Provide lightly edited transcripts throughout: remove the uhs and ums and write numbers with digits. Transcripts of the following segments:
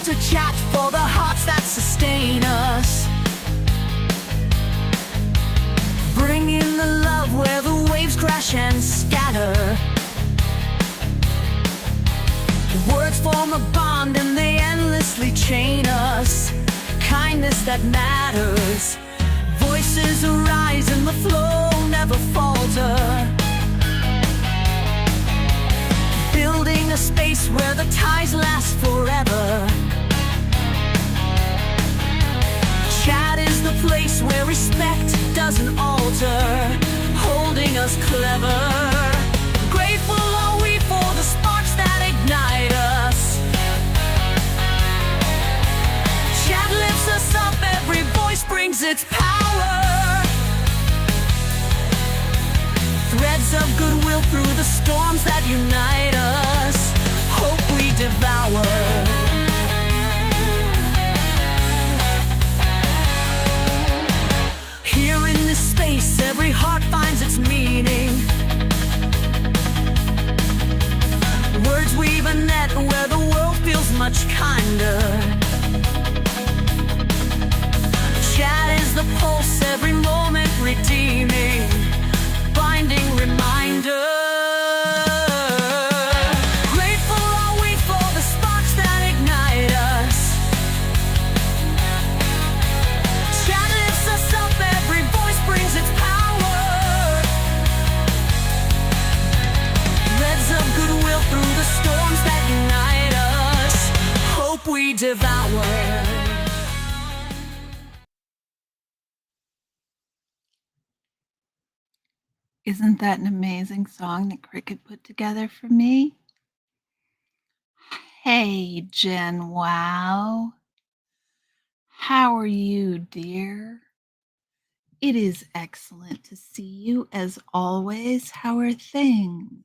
to chat for the hearts that sustain us. Bringing the love where the waves crash and scatter. Words form a bond and they endlessly chain us. Kindness that matters. Voices arise and the flow never falter. Building a space where the ties last forever. Chat is the place where respect doesn't alter, holding us clever. Grateful are we for the sparks that ignite us. Chat lifts us up, every voice brings its power. Threads of goodwill through the storms that unite us. Hope we devour. Here in this space, every heart finds its meaning. Words weave a net where the world feels much kinder. Chat is the pulse, every moment redeeming, binding reminder. Grateful are we for the sparks that ignite us. Chat lifts us up, every voice brings its power. Threads of goodwill through the storms that unite us. Hope we devour. Isn't that an amazing song that Cricket put together for me? Hey, Jen, wow. How are you, dear? It is excellent to see you as always. How are things?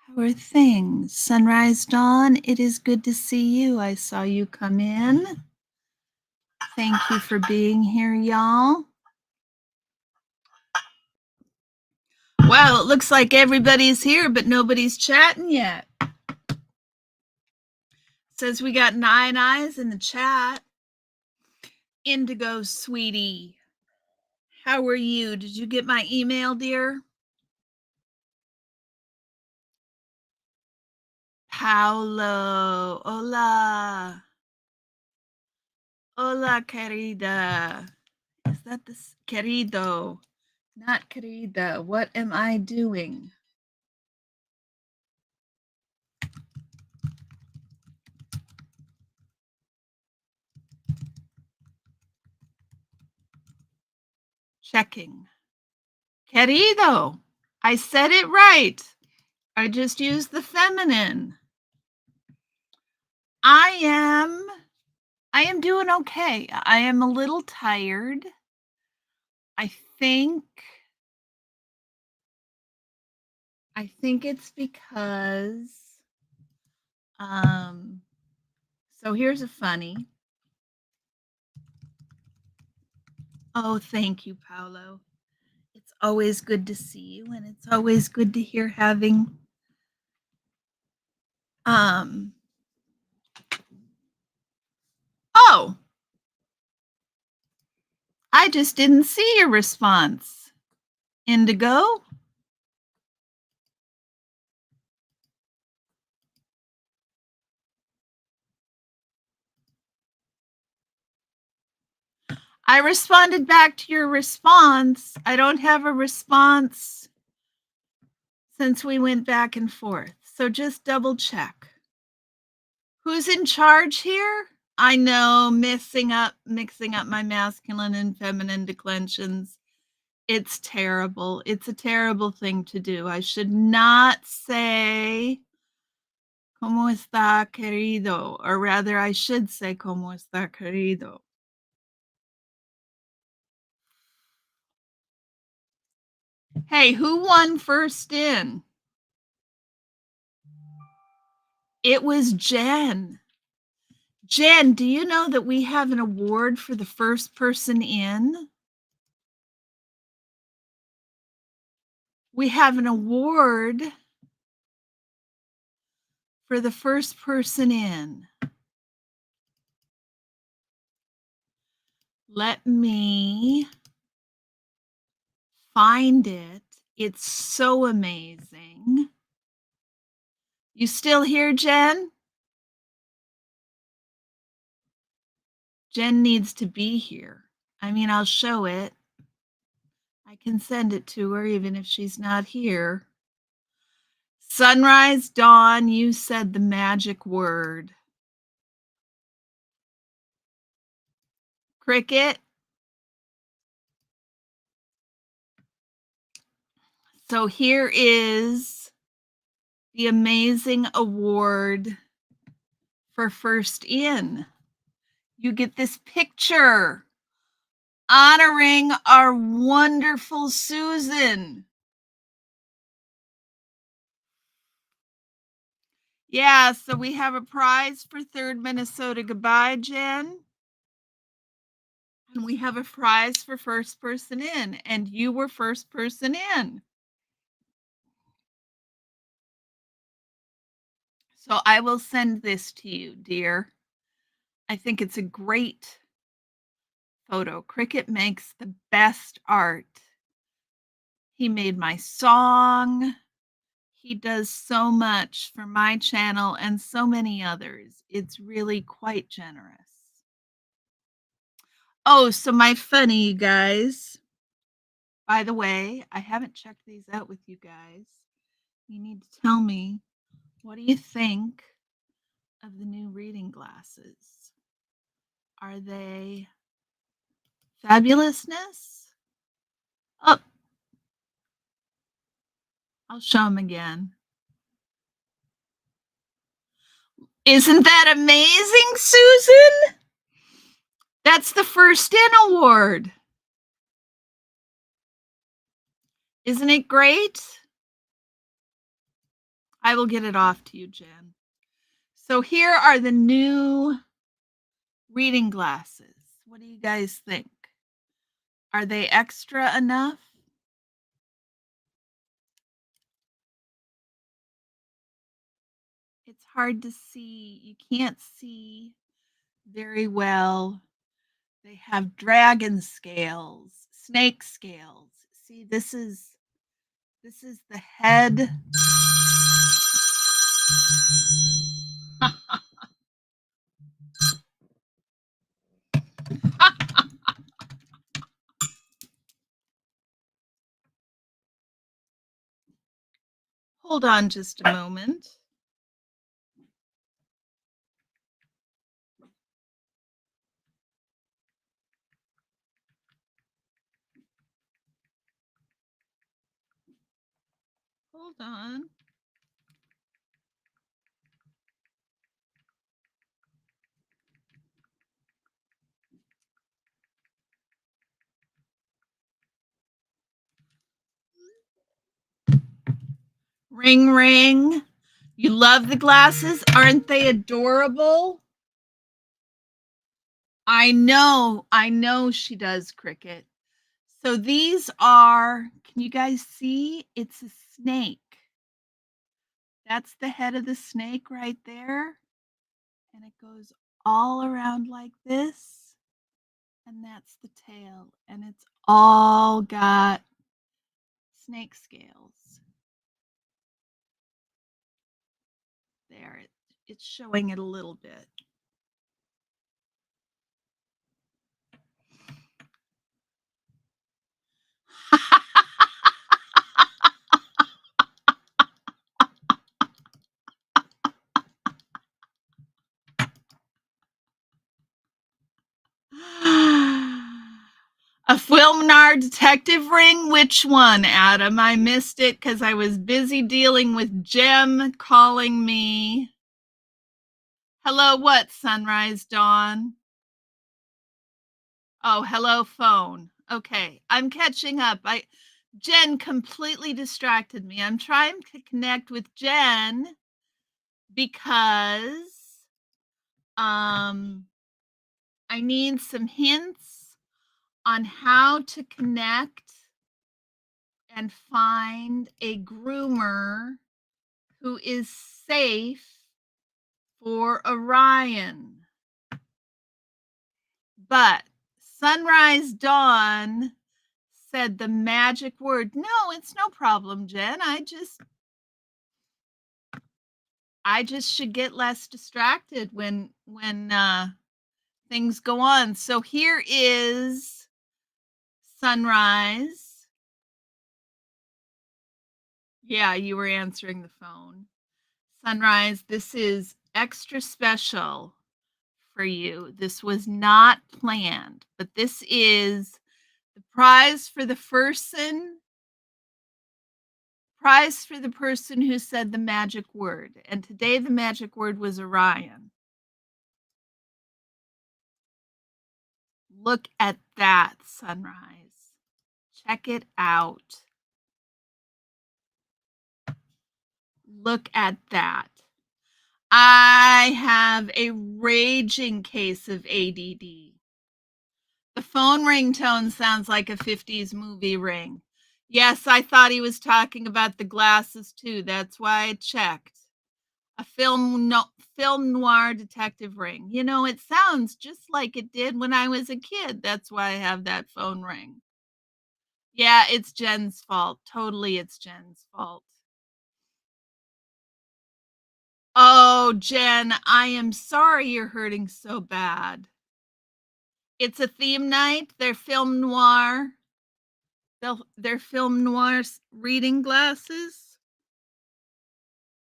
How are things? Sunrise Dawn, it is good to see you. I saw you come in. Thank you for being here, y'all. Well, it looks like everybody's here, but nobody's chatting yet. Says we got 9 eyes in the chat. Indigo, sweetie. How are you? Did you get my email, dear? Paulo. Hola. Hola, querida. Is that this? Querido. Not querida. What am I doing? Checking. Querido. I said it right. I just used the feminine. I am doing okay. I am a little tired. I think it's because so here's a funny. Oh, thank you, Paolo. It's always good to see you, and it's always good to hear having oh, I just didn't see your response. Indigo? I responded back to your response. I don't have a response since we went back and forth. So just double check. Who's in charge here? I know, mixing up my masculine and feminine declensions. It's terrible. It's a terrible thing to do. I should not say ¿Cómo está, querido? Or rather, I should say ¿Cómo está, querido? Hey, who won first in? It was Jen. Jen, do you know that we have an award for the first person in? We have an award for the first person in. Let me find it. It's so amazing. You still here, Jen? Jen needs to be here. I mean, I'll show it. I can send it to her even if she's not here. Sunrise, dawn, you said the magic word. Cricket. So here is the amazing award for first in. You get this picture honoring our wonderful Susan. Yeah, so we have a prize for third Minnesota Goodbye, Jen. And we have a prize for first person in, and you were first person in. So I will send this to you, dear. I think it's a great photo. Cricket makes the best art. He made my song. He does so much for my channel and so many others. It's really quite generous. Oh, so my funny, you guys. By the way, I haven't checked these out with you guys. You need to tell me, what do you think of the new reading glasses? Are they fabulousness? Oh, I'll show them again. Isn't that amazing, Susan? That's the first in award. Isn't it great? I will get it off to you, Jen. So here are the new reading glasses. What do you guys think? Are they extra enough? It's hard to see. You can't see very well. They have dragon scales, snake scales. See, this is the head. Hold on just a moment. Hold on. Ring, ring. You love the glasses? Aren't they adorable? I know she does, Cricket. So these are, can you guys see? It's a snake. That's the head of the snake right there. And it goes all around like this. And that's the tail. And it's all got snake scales. There, it's showing it a little bit. A film noir detective ring? Which one, Adam? I missed it because I was busy dealing with Jem calling me. Hello, what, Sunrise Dawn? Oh, hello, phone. Okay, I'm catching up. Jen completely distracted me. I'm trying to connect with Jen because I need some hints on how to connect and find a groomer who is safe for Orion. But Sunrise Dawn said the magic word. No, it's no problem, Jen. I just should get less distracted when things go on. So here is Sunrise. Yeah, you were answering the phone. Sunrise, this is extra special for you. This was not planned, but this is the prize for the person who said the magic word. And today the magic word was Orion. Look at that, Sunrise. Check it out. Look at that. I have a raging case of ADD. The phone ringtone sounds like a 50s movie ring. Yes, I thought he was talking about the glasses too. That's why I checked. A film noir detective ring. You know, it sounds just like it did when I was a kid. That's why I have that phone ring. Yeah, it's Jen's fault. Totally, it's Jen's fault. Oh, Jen, I am sorry you're hurting so bad. It's a theme night. They're film noir. They're film noir reading glasses.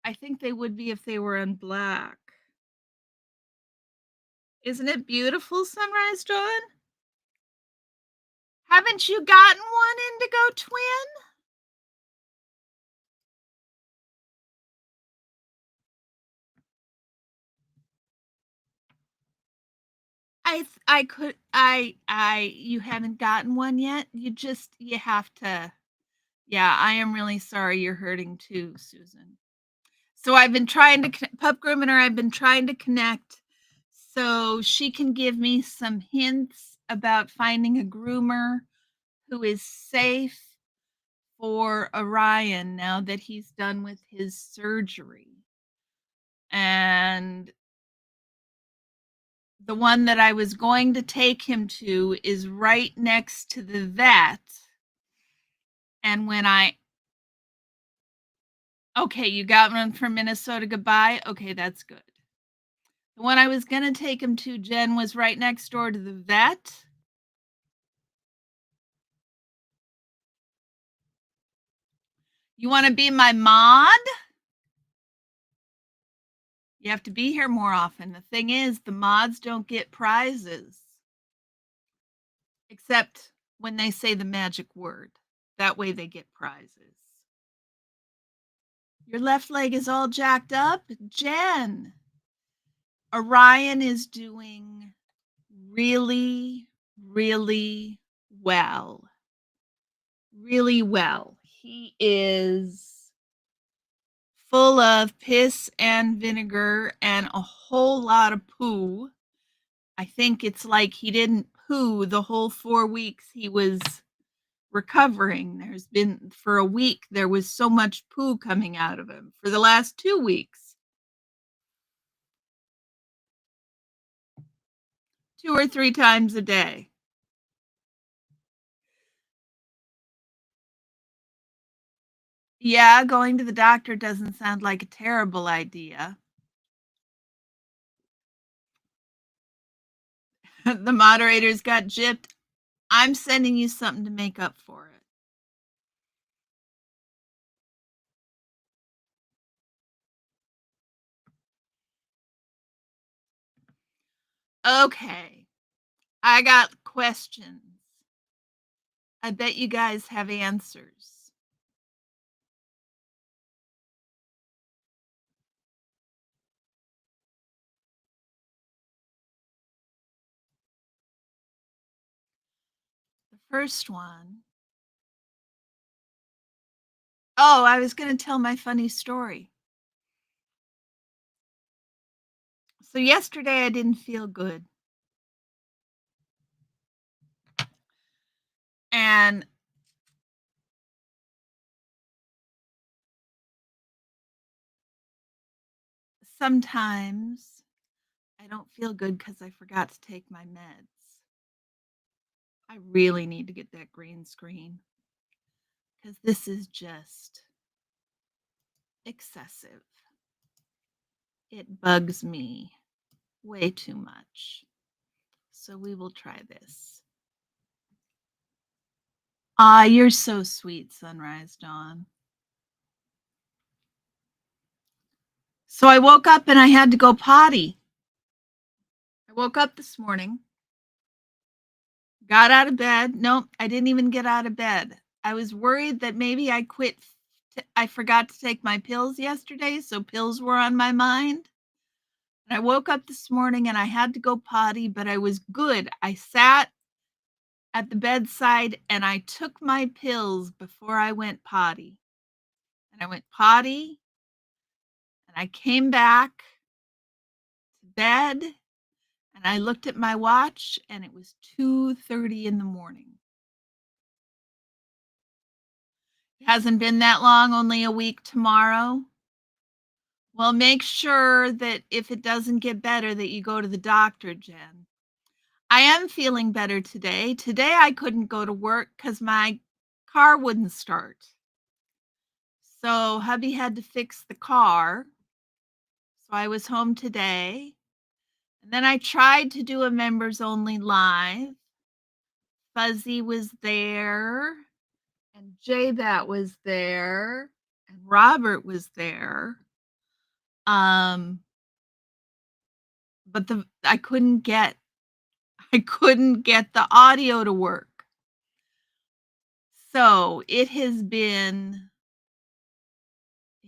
I think they would be if they were in black. Isn't it beautiful, Sunrise Dawn? Haven't you gotten one, Indigo Twin? You haven't gotten one yet? You have to. Yeah, I am really sorry you're hurting too, Susan. So I've been trying to, Pup Groomer, I've been trying to connect so she can give me some hints about finding a groomer who is safe for Orion now that he's done with his surgery. And the one that I was going to take him to is right next to the vet. And okay, you got one from Minnesota Goodbye? Okay, that's good. The one I was going to take him to, Jen, was right next door to the vet. You want to be my mod? You have to be here more often. The thing is, the mods don't get prizes. Except when they say the magic word. That way they get prizes. Your left leg is all jacked up? Jen, Orion is doing really, really well. Really well. He is full of piss and vinegar and a whole lot of poo. I think it's like he didn't poo the whole 4 weeks he was recovering. For a week, there was so much poo coming out of him. For the last 2 weeks, 2 or 3 times a day. Yeah, going to the doctor doesn't sound like a terrible idea. The moderators got gypped. I'm sending you something to make up for it. Okay, I got questions. I bet you guys have answers. The first one. Oh, I was going to tell my funny story. So yesterday I didn't feel good. And sometimes I don't feel good because I forgot to take my meds. I really need to get that green screen because this is just excessive. It bugs me way too much. So we will try this. Ah, you're so sweet, Sunrise Dawn. So I woke up and I had to go potty. I woke up this morning, got out of bed. Nope, I didn't even get out of bed. I was worried that maybe I forgot to take my pills yesterday, so pills were on my mind. And I woke up this morning and I had to go potty, but I was good. I sat at the bedside and I took my pills before I went potty. And I went potty and I came back to bed and I looked at my watch and it was 2:30 in the morning. It hasn't been that long, only a week tomorrow. Well, make sure that if it doesn't get better that you go to the doctor, Jen. I am feeling better today. Today I couldn't go to work because my car wouldn't start. So hubby had to fix the car. So I was home today. And then I tried to do a members only live. Fuzzy was there. And J-Bat was there. And Robert was there. But I couldn't get the audio to work. So it has been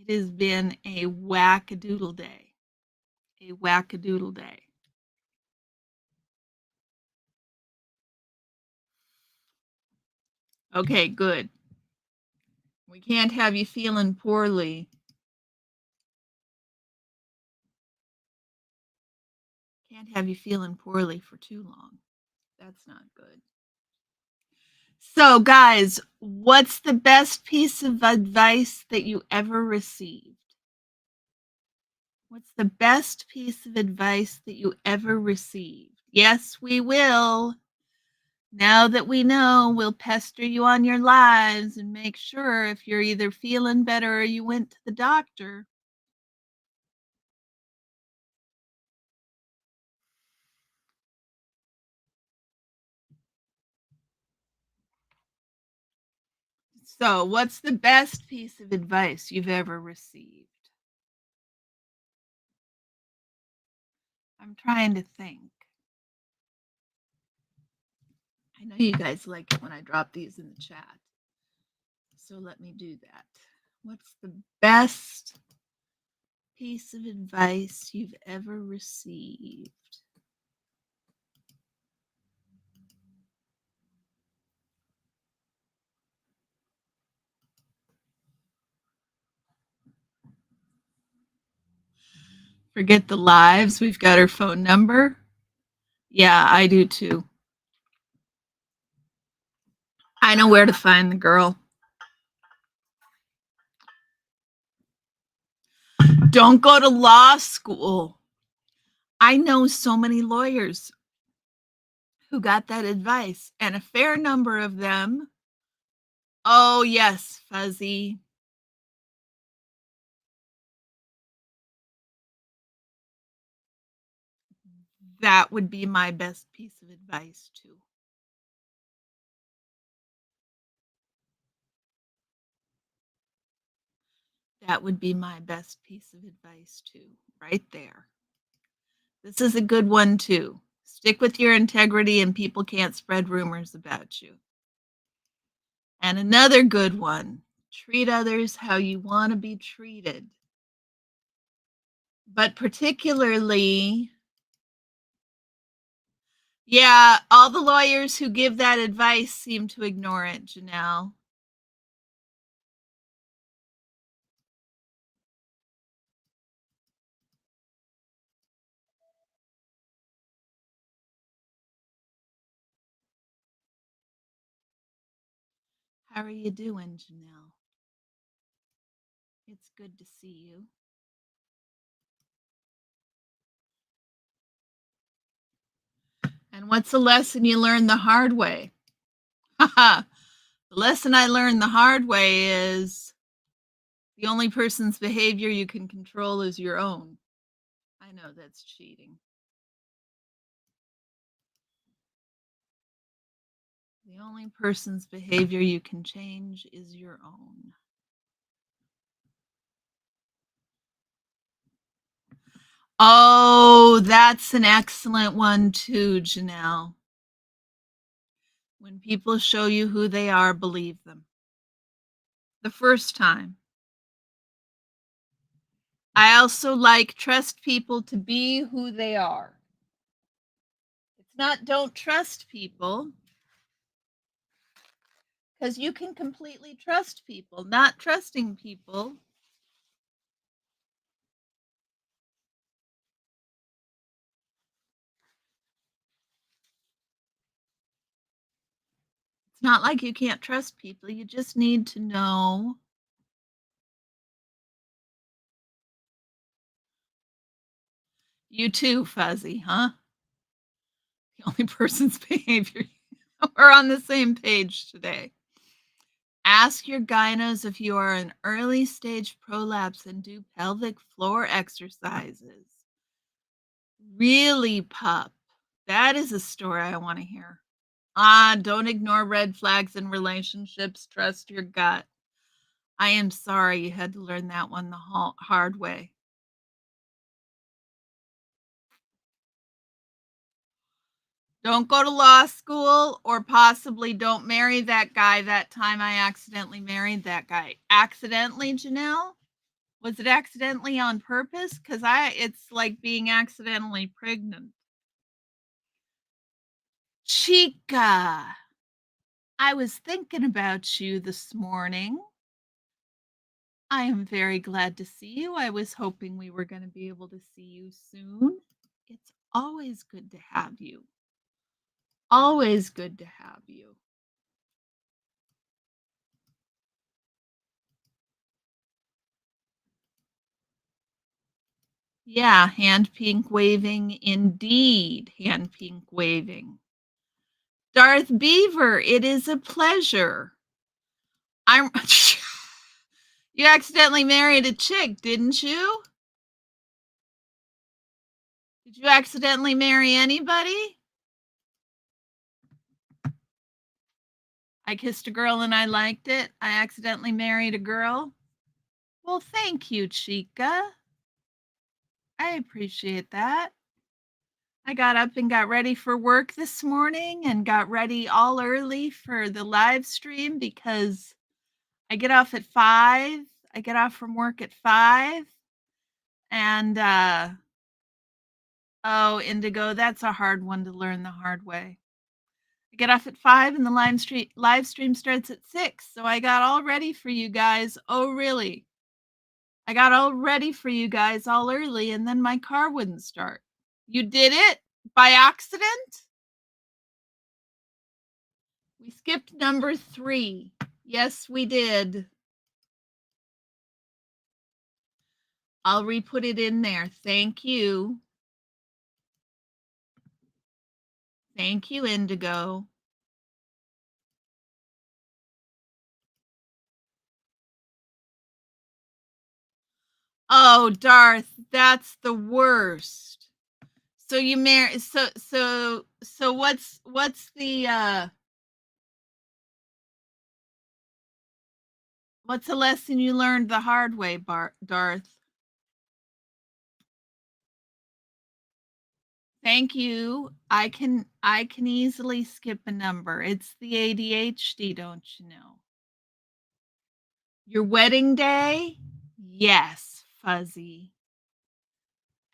a wackadoodle day. A wackadoodle day. Okay, good. We can't have you feeling poorly. Can't have you feeling poorly for too long. That's not good. So, guys, what's the best piece of advice that you ever received? What's the best piece of advice that you ever received? Yes, we will. Now that we know, we'll pester you on your lives and make sure if you're either feeling better or you went to the doctor. So, what's the best piece of advice you've ever received? I'm trying to think. I know you guys like it when I drop these in the chat. So let me do that. What's the best piece of advice you've ever received? Forget the lives. We've got her phone number. Yeah, I do too. I know where to find the girl. Don't go to law school. I know so many lawyers who got that advice, and a fair number of them. Oh, yes, Fuzzy. That would be my best piece of advice, too. That would be my best piece of advice, too, right there. This is a good one, too. Stick with your integrity, and people can't spread rumors about you. And another good one, treat others how you want to be treated. But particularly, yeah, all the lawyers who give that advice seem to ignore it, Janelle. How are you doing, Janelle? It's good to see you. And what's the lesson you learned the hard way? The lesson I learned the hard way is the only person's behavior you can control is your own. I know that's cheating. The only person's behavior you can change is your own. Oh, that's an excellent one too, Janelle. When people show you who they are, believe them. The first time. I also like trust people to be who they are. It's not don't trust people, because you can completely trust people. Not trusting people it's not like you can't trust people. You just need to know you too, Fuzzy, huh? The only person's behavior. We're on the same page today. Ask your gynos if you are an early stage prolapse and do pelvic floor exercises. Really, pup? That is a story I want to hear. Don't ignore red flags in relationships. Trust your gut. I am sorry you had to learn that one the hard way. Don't go to law school, or possibly don't marry that guy. That time I accidentally married that guy. Accidentally, Janelle? Was it accidentally on purpose? Because it's like being accidentally pregnant. Chica, I was thinking about you this morning. I am very glad to see you. I was hoping we were going to be able to see you soon. It's always good to have you. Always good to have you. Yeah, hand pink waving indeed. Hand pink waving. Darth Beaver, it is a pleasure. I'm You accidentally married a chick, didn't you? Did you accidentally marry anybody? I kissed a girl and I liked it. I accidentally married a girl. Well, thank you, Chica. I appreciate that. I got up and got ready for work this morning and got ready all early for the live stream because I get off at 5. I get off from work at 5. And oh, Indigo, that's a hard one to learn the hard way. I get off at 5 and the live stream starts at 6. So I got all ready for you guys. Oh, really? I got all ready for you guys all early and then my car wouldn't start. You did it by accident? We skipped number 3. Yes, we did. I'll re-put it in there. Thank you. Thank you, Indigo. Oh, Darth, that's the worst. So you marry so what's the what's a lesson you learned the hard way, Darth? Thank you. I can easily skip a number. It's the ADHD, don't you know? Your wedding day? Yes, Fuzzy.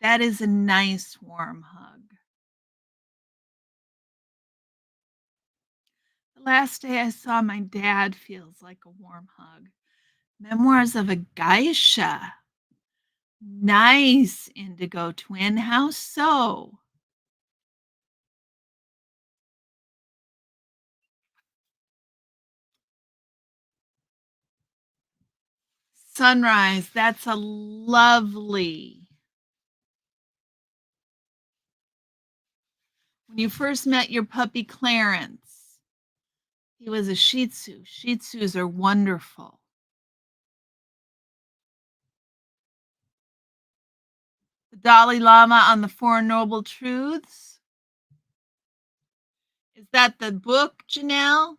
That is a nice warm hug. The last day I saw my dad feels like a warm hug. Memoirs of a Geisha. Nice, Indigo Twin. How so? Sunrise. That's a lovely. When you first met your puppy Clarence, he was a Shih Tzu. Shih Tzus are wonderful. The Dalai Lama on the Four Noble Truths. Is that the book, Janelle?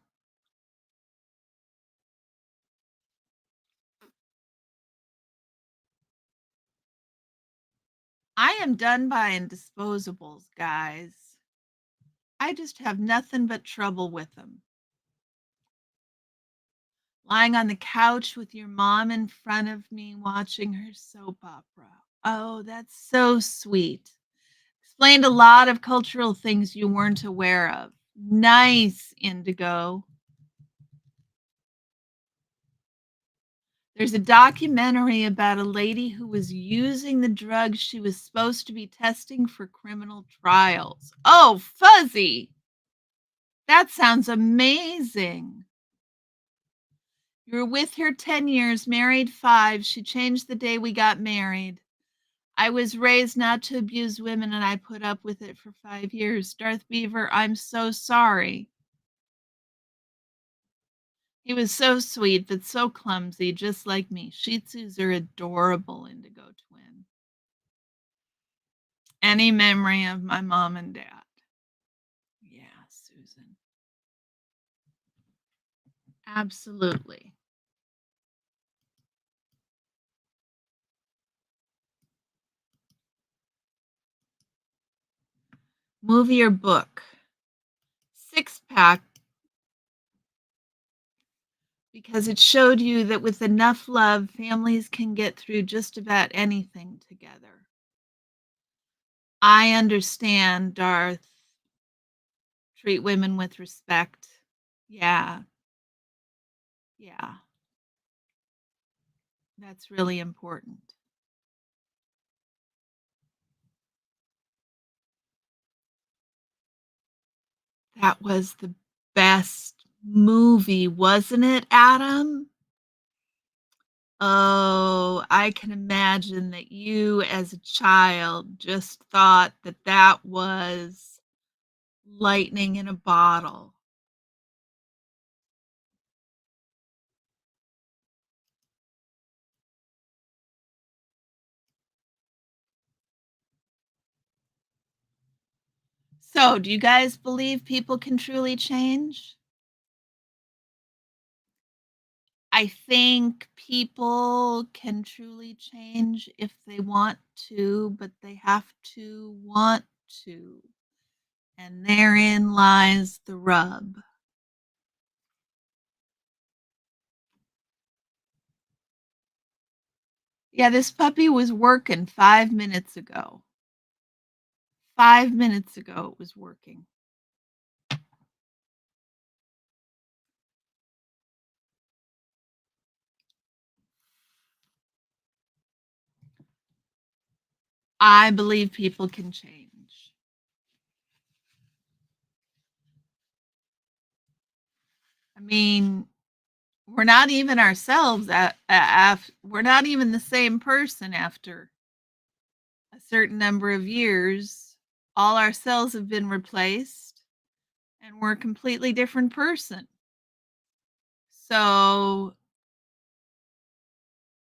I am done buying disposables, guys. I just have nothing but trouble with them. Lying on the couch with your mom in front of me watching her soap opera. Oh, that's so sweet. Explained a lot of cultural things you weren't aware of. Nice, Indigo. There's a documentary about a lady who was using the drug she was supposed to be testing for criminal trials. Oh, Fuzzy. That sounds amazing. You were with her 10 years, married 5. She changed the day we got married. I was raised not to abuse women, and I put up with it for 5 years. Darth Beaver, I'm so sorry. He was so sweet, but so clumsy, just like me. Shih Tzus are adorable, Indigo Twin. Any memory of my mom and dad? Yeah, Susan. Absolutely. Movie or book? Six Pack, because it showed you that with enough love, families can get through just about anything together. I understand, Darth. Treat women with respect. Yeah. Yeah. That's really important. That was the best movie, wasn't it, Adam? Oh, I can imagine that you as a child just thought that that was lightning in a bottle. So, do you guys believe people can truly change? I think people can truly change if they want to, but they have to want to. And therein lies the rub. Yeah, this puppy was working 5 minutes ago. 5 minutes ago it was working. I believe people can change. I mean, we're not even ourselves. We're not even the same person after a certain number of years. All our cells have been replaced, and we're a completely different person. So,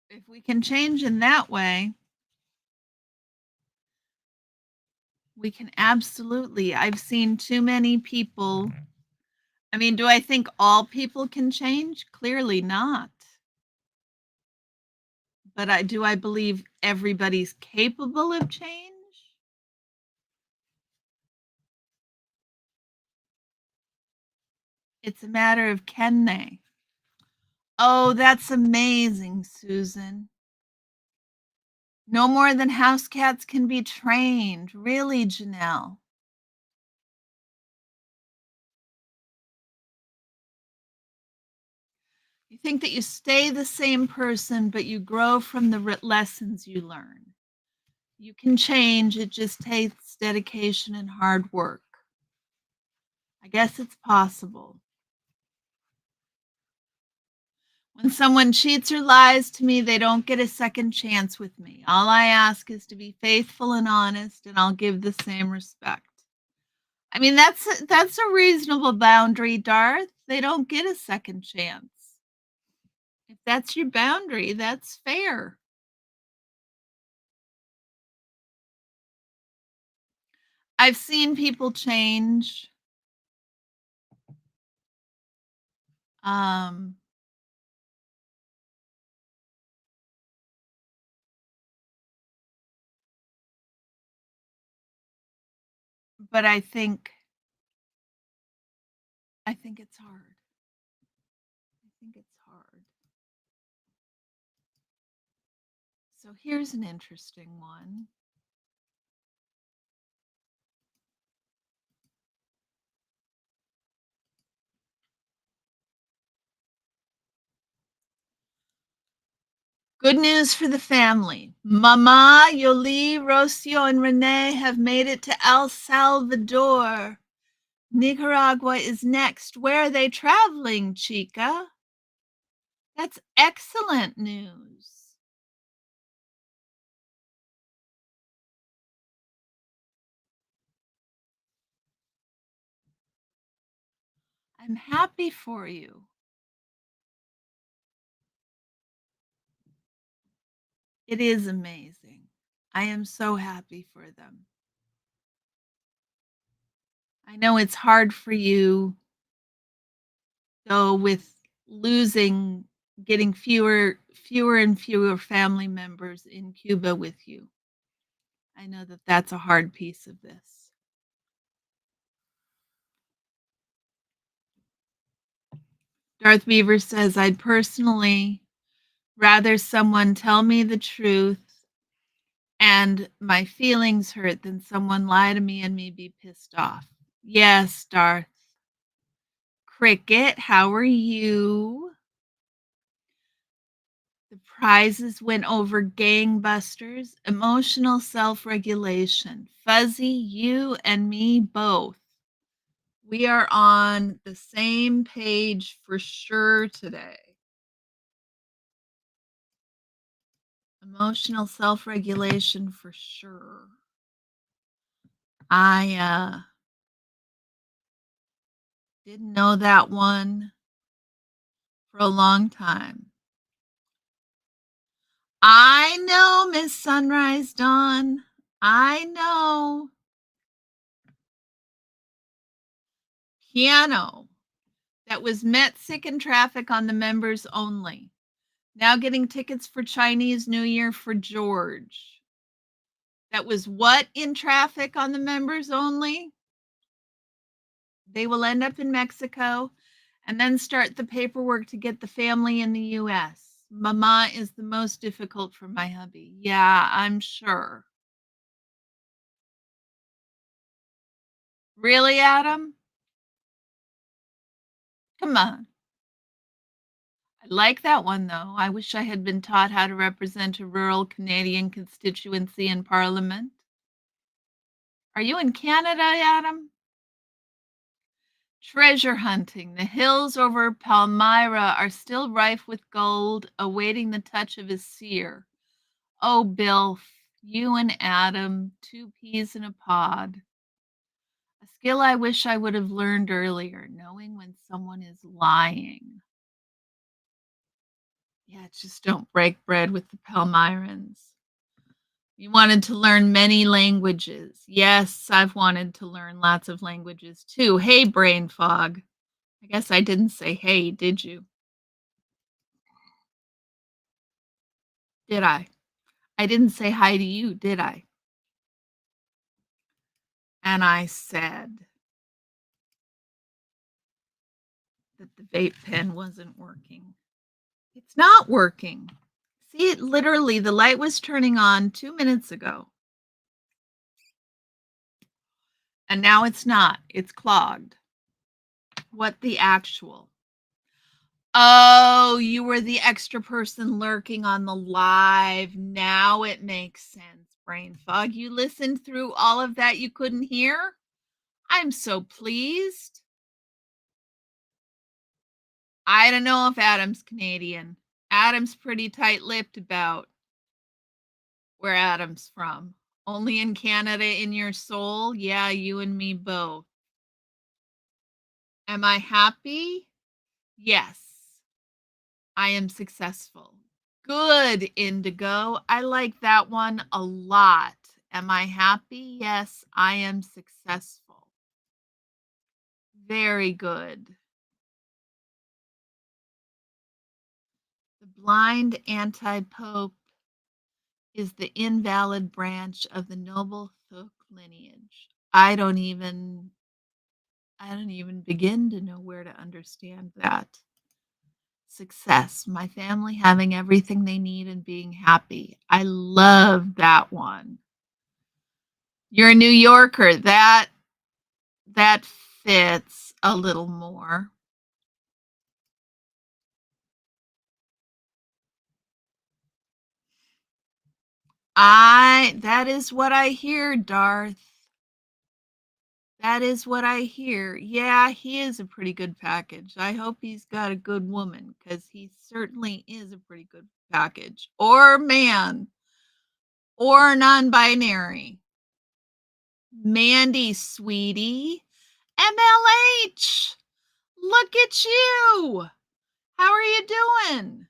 if we can change in that way, we can absolutely. I've seen too many people. I mean, do I think all people can change? Clearly not. But I believe everybody's capable of change? It's a matter of can they? Oh, that's amazing, Susan. No more than house cats can be trained. Really, Janelle? You think that you stay the same person, but you grow from the lessons you learn. You can change, it just takes dedication and hard work. I guess it's possible. When someone cheats or lies to me, they don't get a second chance with me. All I ask is to be faithful and honest, and I'll give the same respect. I mean, that's a reasonable boundary, Darth. They don't get a second chance. If that's your boundary, that's fair. I've seen people change. Um, but I think it's hard. I think it's hard. So here's an interesting one. Good news for the family. Mama, Yoli, Rocio, and Renee have made it to El Salvador. Nicaragua is next. Where are they traveling, Chica? That's excellent news. I'm happy for you. It is amazing. I am so happy for them. I know it's hard for you, though, with losing, getting fewer and fewer family members in Cuba with you. I know that that's a hard piece of this. Darth Beaver says, I'd personally rather someone tell me the truth and my feelings hurt than someone lie to me and me be pissed off. Yes, Darth. Cricket, how are you? The prizes went over gangbusters. Emotional self regulation. Fuzzy, you and me both. We are on the same page for sure today. Emotional self regulation for sure. I didn't know that one for a long time. I know, Miss Sunrise Dawn. I know. Piano that was met sick in traffic on the members only. Now getting tickets for Chinese New Year for George. That was what in traffic on the members only? They will end up in Mexico and then start the paperwork to get the family in the US. Mama is the most difficult for my hubby. Yeah, I'm sure. Really, Adam? Come on. I like that one, though. I wish I had been taught how to represent a rural Canadian constituency in Parliament. Are you in Canada, Adam? Treasure hunting. The hills over Palmyra are still rife with gold, awaiting the touch of a seer. Oh, Bill, you and Adam, two peas in a pod. A skill I wish I would have learned earlier, knowing when someone is lying. Yeah, just don't break bread with the Palmyrans. You wanted to learn many languages. Yes, I've wanted to learn lots of languages too. Hey, brain fog. I guess I didn't say hey, did you? Did I? I didn't say hi to you, did I? And I said that the vape pen wasn't working. It's not working. See, it literally, the light was turning on 2 minutes ago. And now it's not. It's clogged. What the actual? Oh, you were the extra person lurking on the live. Now it makes sense, brain fog. You listened through all of that you couldn't hear? I'm so pleased. I don't know if Adam's Canadian. Adam's pretty tight-lipped about where Adam's from. Only in Canada in your soul? Yeah, you and me both. Am I happy? Yes, I am successful. Good, Indigo. I like that one a lot. Am I happy? Yes, I am successful. Very good. The blind anti-pope is the invalid branch of the noble Thuk lineage. I don't even begin to know where to understand that. Success, my family having everything they need and being happy. I love that one. You're a New Yorker. That fits a little more. I That is what I hear, Darth. That is what I hear. Yeah, he is a pretty good package. I hope he's got a good woman because he certainly is a pretty good package. Or man, or non binary. Mandy, sweetie. MLH, look at you. How are you doing?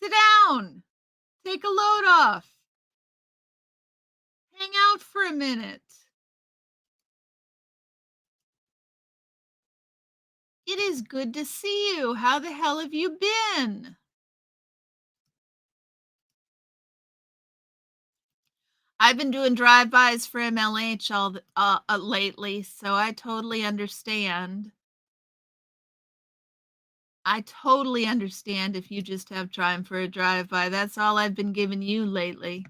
Sit down. Take a load off. Hang out for a minute. It is good to see you. How the hell have you been? I've been doing drive-bys for MLH lately, so I totally understand. I totally understand if you just have time for a drive-by. That's all I've been giving you lately.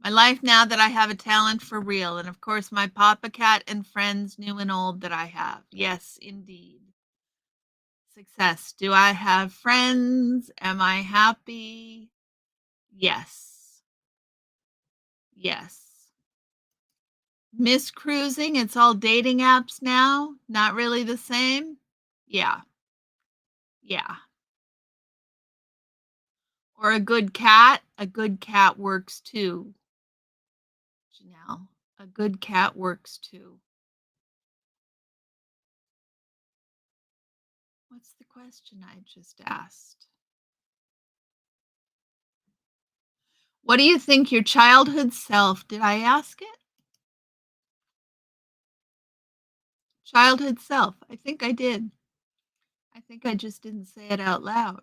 My life now that I have a talent for real, and of course my Papa Cat and friends new and old that I have. Yes, indeed. Success. Do I have friends? Am I happy? Yes. Yes. Miss cruising, it's all dating apps now. Not really the same. Yeah. Yeah. Or a good cat. A good cat works too. Janelle. A good cat works too. What's the question I just asked? What do you think your childhood self, did I ask it? Childhood self. I think I did. I think I just didn't say it out loud.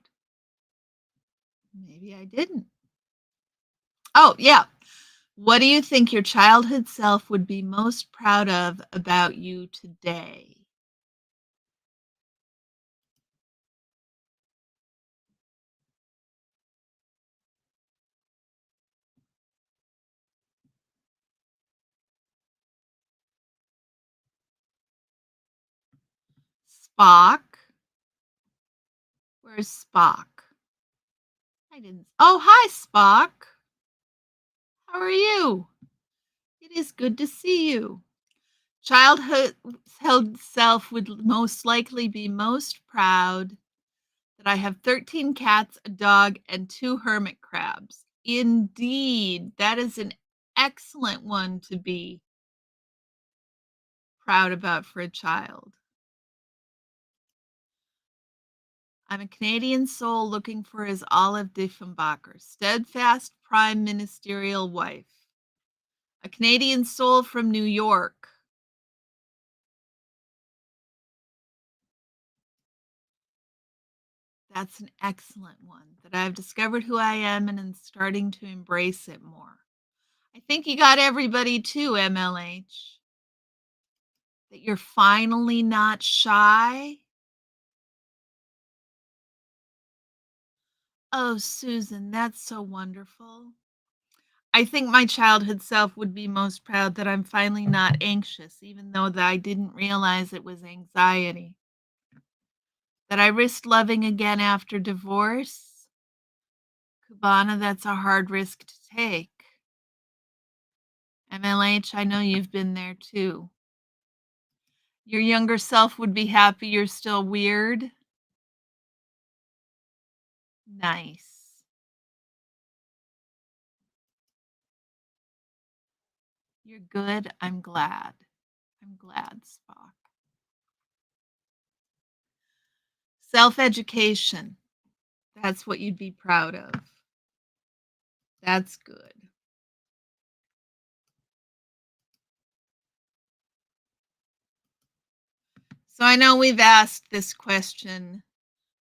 Maybe I didn't. Oh, yeah. What do you think your childhood self would be most proud of about you today? Spock. Where's Spock? I didn't. Oh, hi, Spock. How are you? It is good to see you. Childhood self would most likely be most proud that I have 13 cats, a dog, and 2 hermit crabs. Indeed, that is an excellent one to be proud about for a child. I'm a Canadian soul looking for his Olive Diefenbacher, steadfast prime ministerial wife. A Canadian soul from New York. That's an excellent one that I've discovered who I am and am starting to embrace it more. I think you got everybody too, MLH. That you're finally not shy. Oh, Susan, that's so wonderful. I think my childhood self would be most proud that I'm finally not anxious, even though that I didn't realize it was anxiety. That I risked loving again after divorce. Cubana, that's a hard risk to take. MLH, I know you've been there too. Your younger self would be happy you're still weird. Nice. You're good. I'm glad. I'm glad, Spock. Self-education. That's what you'd be proud of. That's good. So I know we've asked this question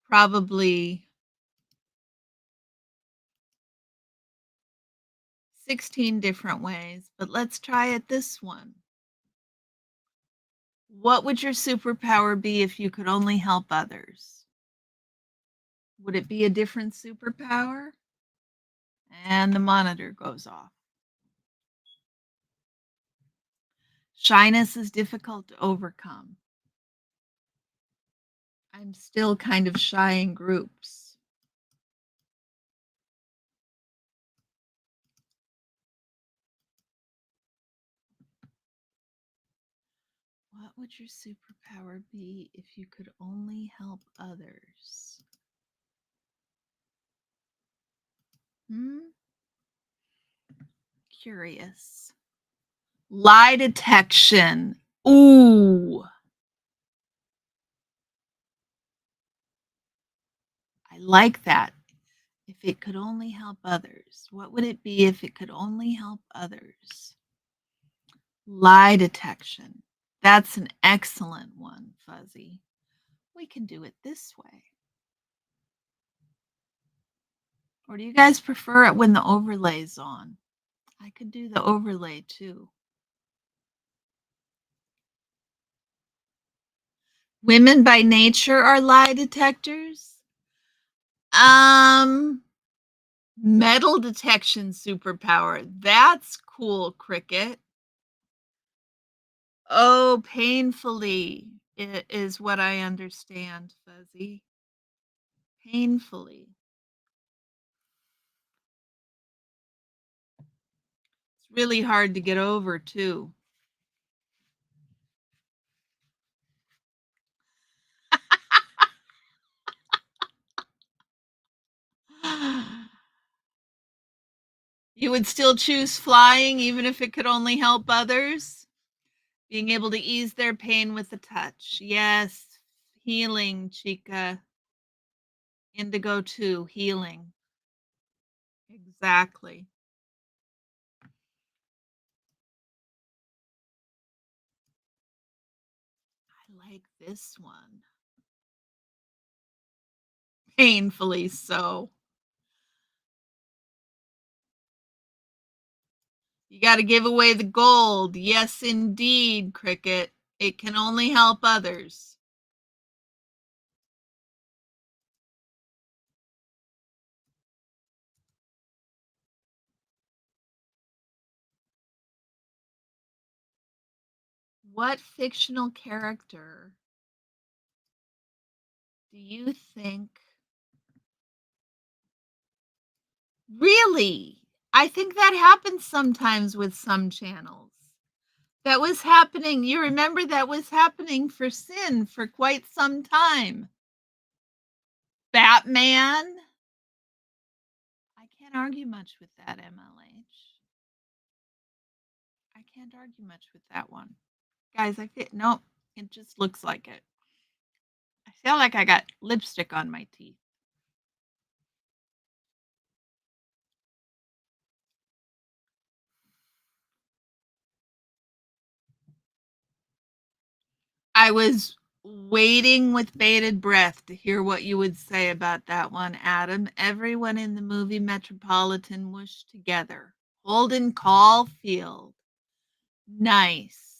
probably 16 different ways, but let's try it this one. What would your superpower be if you could only help others? Would it be a different superpower? And the monitor goes off. Shyness is difficult to overcome. I'm still kind of shy in groups. What would your superpower be if you could only help others? Curious. Lie detection. Ooh. I like that. If it could only help others, what would it be if it could only help others? Lie detection. That's an excellent one, Fuzzy. We can do it this way. Or do you guys prefer it when the overlay's on? I could do the overlay too. Women by nature are lie detectors. Metal detection superpower. That's cool, Cricket. Oh, painfully is what I understand, Fuzzy. Painfully. It's really hard to get over, too. You would still choose flying even if it could only help others? Being able to ease their pain with a touch. Yes, healing, Chica. Indigo 2, healing. Exactly. I like this one. Painfully so. You got to give away the gold. Yes, indeed, Cricket. It can only help others. What fictional character do you think? Really? I think that happens sometimes with some channels. That was happening. You remember that was happening for Sin for quite some time. Batman? I can't argue much with that, MLH. I can't argue much with that one. Guys, I feel, nope, it just looks like it. I feel like I got lipstick on my teeth. I was waiting with bated breath to hear what you would say about that one, Adam. Everyone in the movie Metropolitan whooshed together. Holden Caulfield. Nice.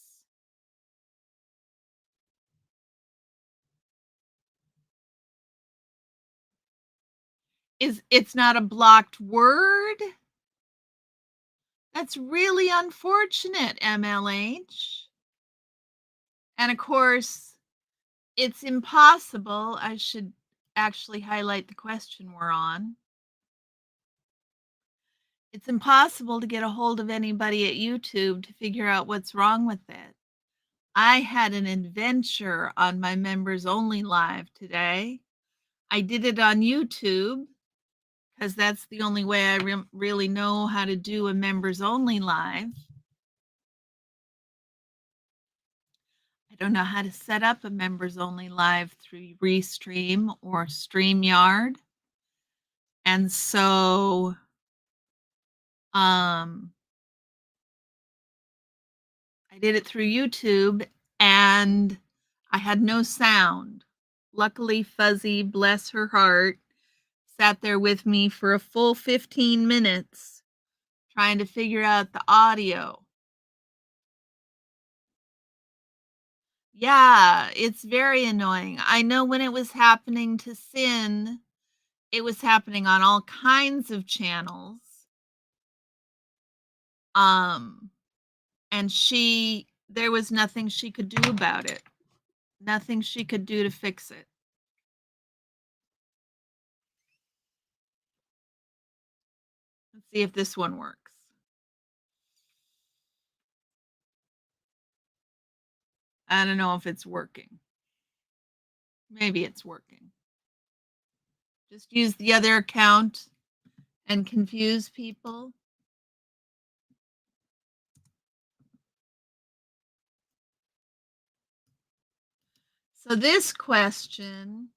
It's not a blocked word? That's really unfortunate, MLH. And of course, it's impossible. I should actually highlight the question we're on. It's impossible to get a hold of anybody at YouTube to figure out what's wrong with it. I had an adventure on my members only live today. I did it on YouTube because that's the only way I really know how to do a members only live. don't know how to set up a members only live through Restream or StreamYard. And so I did it through YouTube and I had no sound. Luckily, Fuzzy, bless her heart, sat there with me for a full 15 minutes trying to figure out the audio. Yeah, it's very annoying. I know when it was happening to Sin, it was happening on all kinds of channels. And there was nothing she could do about it. Nothing she could do to fix it. Let's see if this one works. I don't know if it's working. Maybe it's working. Just use the other account and confuse people. So this question,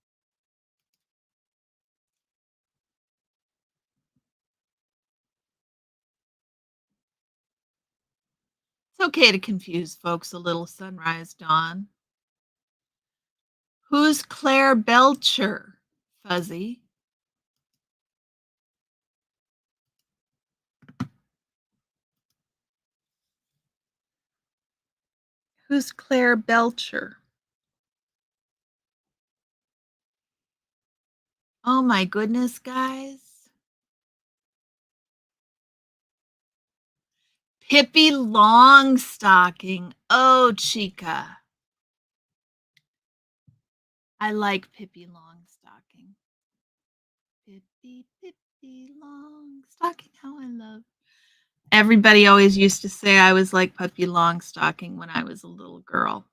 it's okay to confuse folks a little, Sunrise Dawn. Who's Claire Belcher, Fuzzy? Who's Claire Belcher? Oh my goodness, guys. Pippi Longstocking. Oh, Chica. I like Pippi Longstocking. Pippi Longstocking. How I love. Everybody always used to say I was like Pippi Longstocking when I was a little girl.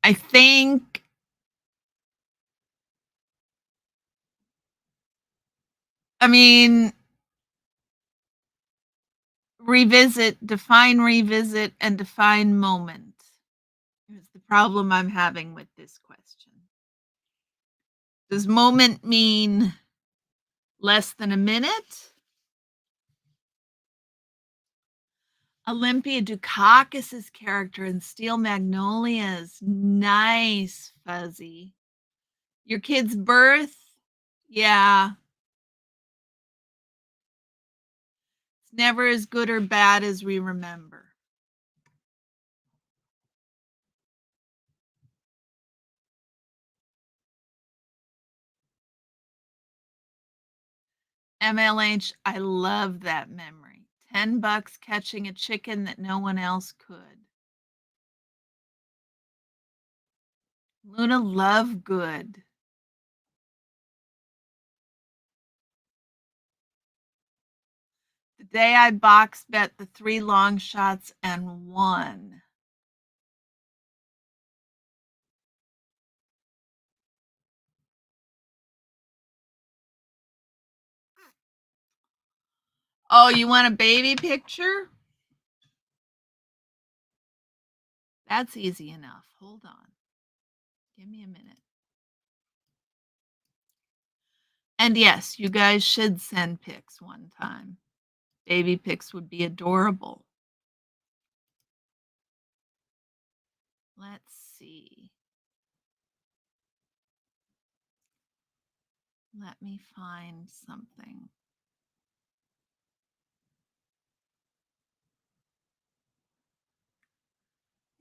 I think define revisit, and define moment is the problem I'm having with this question. Does moment mean less than a minute? Olympia Dukakis's character in Steel Magnolias. Nice, Fuzzy. Your kid's birth? Yeah. It's never as good or bad as we remember. MLH, I love that memory. $10 catching a chicken that no one else could. Luna Lovegood. The day I box bet the 3 long shots and won. Oh, you want a baby picture? That's easy enough. Hold on. Give me a minute. And yes, you guys should send pics one time. Baby pics would be adorable. Let's see. Let me find something.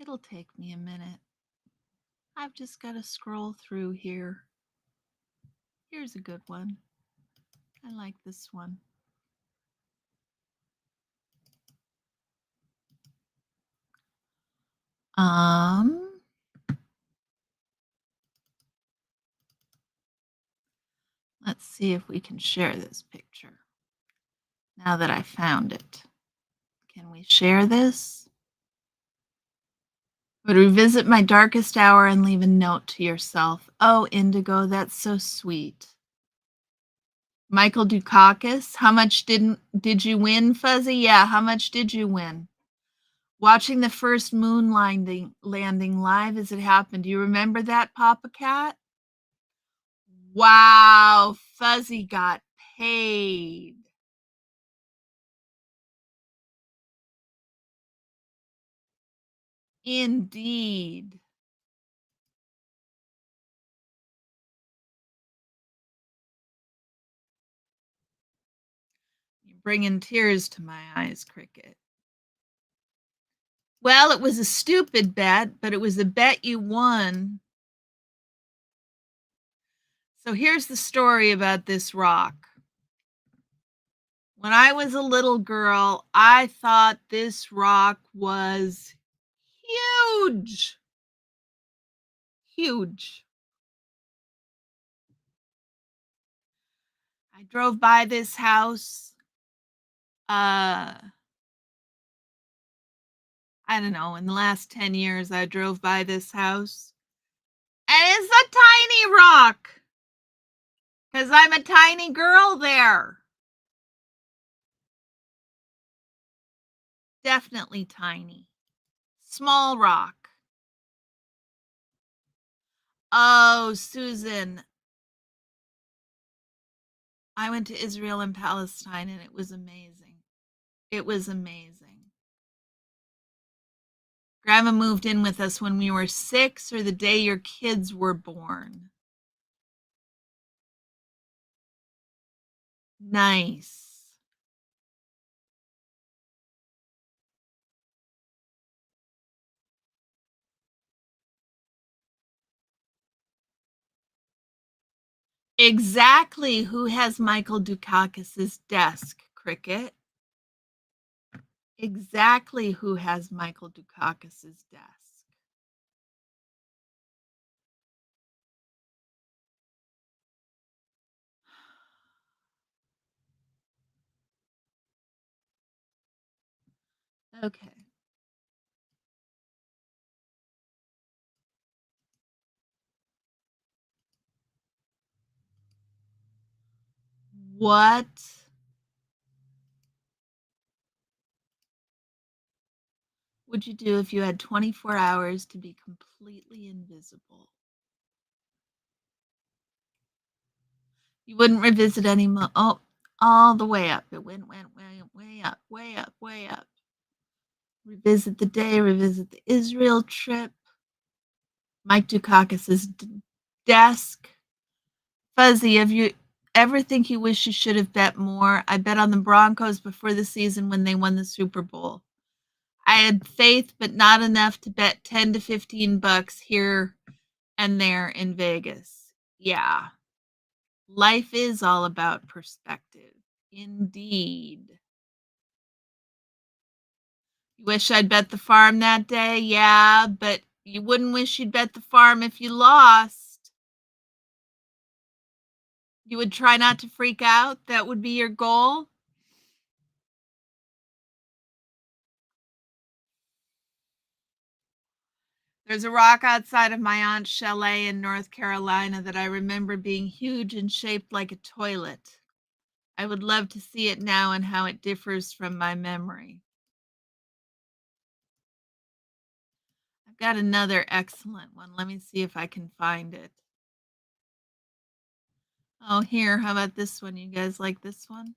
It'll take me a minute. I've just got to scroll through here. Here's a good one. I like this one. Let's see if we can share this picture. Now that I found it. Can we share this? Would revisit my darkest hour and leave a note to yourself. Oh, Indigo, that's so sweet. Michael Dukakis, how much did you win, Fuzzy? Yeah, how much did you win? Watching the first moon landing live as it happened. Do you remember that, Papa Cat? Wow, Fuzzy got paid. Indeed. You're bringing tears to my eyes, Cricket. Well, it was a stupid bet, but it was a bet you won. So here's the story about this rock. When I was a little girl, I thought this rock was huge. Huge. I drove by this house. I don't know, in the last 10 years, I drove by this house. And it's a tiny rock. Because I'm a tiny girl there. Definitely tiny. Small rock. Oh, Susan. I went to Israel and Palestine and it was amazing. It was amazing. Grandma moved in with us when we were 6 or the day your kids were born. Nice. Exactly who has Michael Dukakis's desk, Cricket? Exactly who has Michael Dukakis's desk? Okay. What would you do if you had 24 hours to be completely invisible? You wouldn't revisit any all the way up. It went way up, way up, way up. Revisit the day, revisit the Israel trip, Mike Dukakis's desk. Fuzzy, have you ever think you wish you should have bet more? I bet on the Broncos before the season when they won the Super Bowl. I had faith, but not enough to bet 10 to 15 bucks here and there in Vegas. Yeah. Life is all about perspective. Indeed. You wish I'd bet the farm that day? Yeah, but you wouldn't wish you'd bet the farm if you lost. You would try not to freak out? That would be your goal? There's a rock outside of my aunt's chalet in North Carolina that I remember being huge and shaped like a toilet. I would love to see it now and how it differs from my memory. I've got another excellent one. Let me see if I can find it. Oh, here, how about this one? You guys like this one?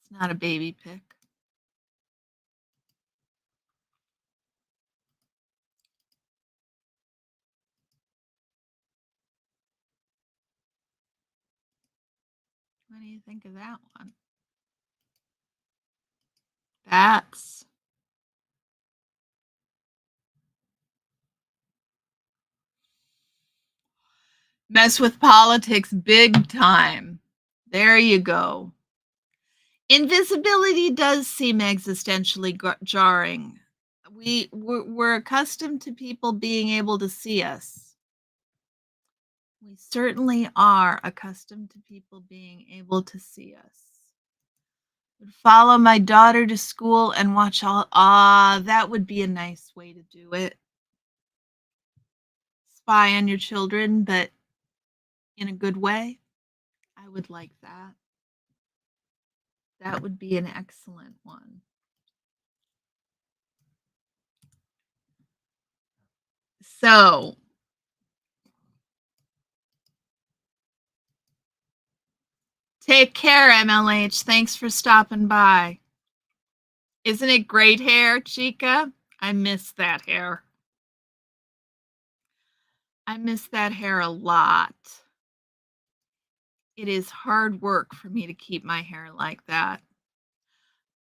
It's not a baby pic. What do you think of that one? That's mess with politics big time. There you go. Invisibility does seem existentially jarring. We're accustomed to people being able to see us. We certainly are accustomed to people being able to see us. Would follow my daughter to school and watch all. That would be a nice way to do it. Spy on your children, but in a good way. I would like that. That would be an excellent one. So, take care, MLH. Thanks for stopping by. Isn't it great hair, Chica? I miss that hair. I miss that hair a lot. It is hard work for me to keep my hair like that.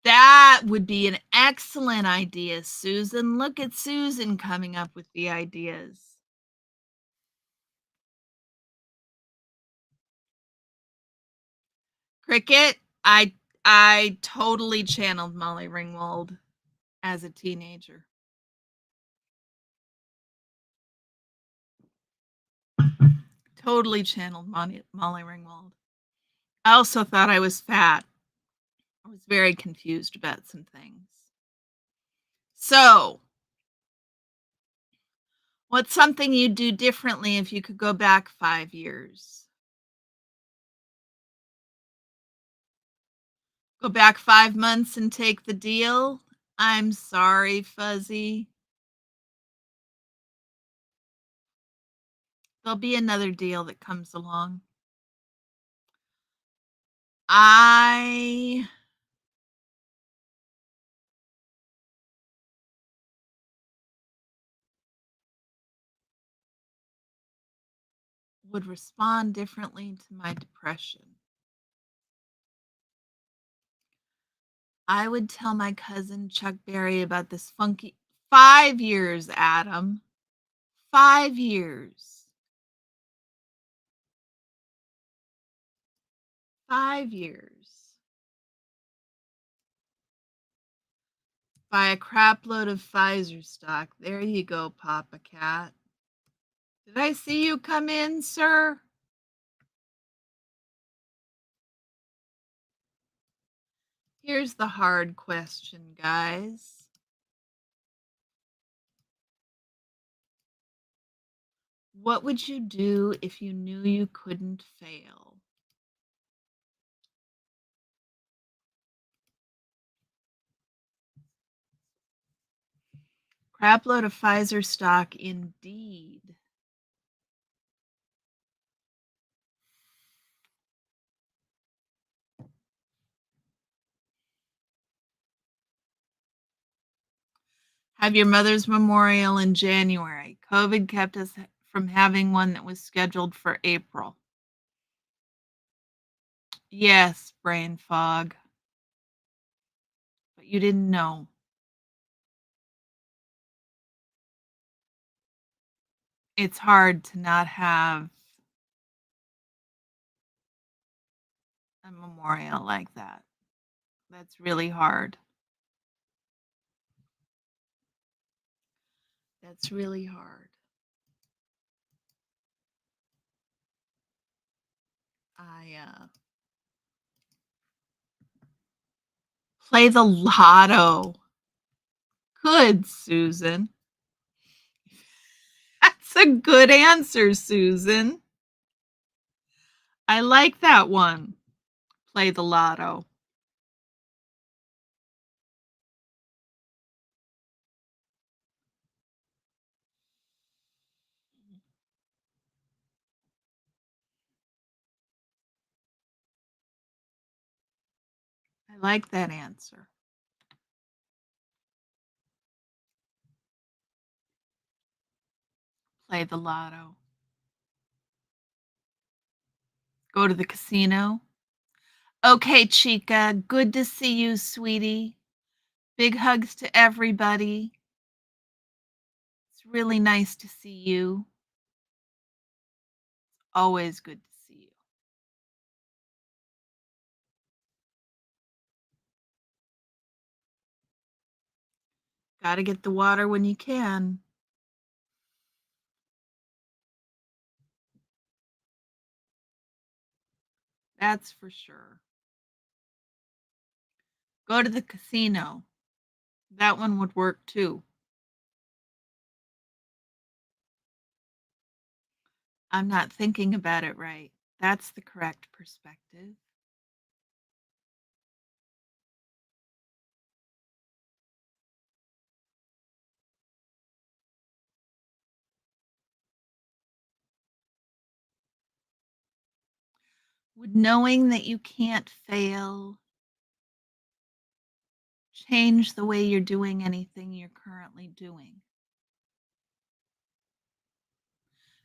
That would be an excellent idea, Susan. Look at Susan coming up with the ideas. Cricket, I totally channeled Molly Ringwald as a teenager. Totally channeled Molly Ringwald. I also thought I was fat. I was very confused about some things. So, what's something you'd do differently if you could go back 5 years? Go back 5 months and take the deal? I'm sorry, Fuzzy. There'll be another deal that comes along. I would respond differently to my depression. I would tell my cousin Chuck Berry about this funky 5 years, Adam. 5 years. 5 years. Buy a crap load of Pfizer stock. There you go, Papa Cat. Did I see you come in, sir? Here's the hard question, guys. What would you do if you knew you couldn't fail? Crapload of Pfizer stock, indeed. Have your mother's memorial in January. COVID kept us from having one that was scheduled for April. Yes, brain fog. But you didn't know. It's hard to not have a memorial like that. That's really hard. That's really hard. Play the lotto. Good, Susan. That's a good answer, Susan. I like that one. Play the lotto. I like that answer. Play the lotto. Go to the casino. Okay, Chica, good to see you, sweetie. Big hugs to everybody. It's really nice to see you. Always good to see you. Gotta get the water when you can. That's for sure. Go to the casino. That one would work too. I'm not thinking about it right. That's the correct perspective. Would knowing that you can't fail change the way you're doing anything you're currently doing?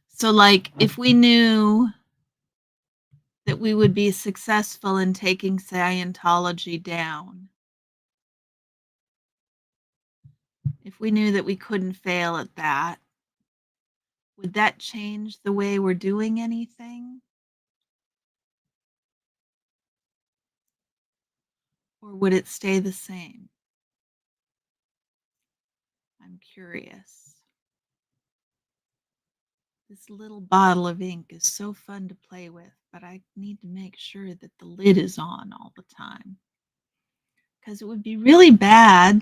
So, like, if we knew that we would be successful in taking Scientology down, if we knew that we couldn't fail at that, would that change the way we're doing anything? Or would it stay the same? I'm curious. This little bottle of ink is so fun to play with, but I need to make sure that the lid is on all the time because it would be really bad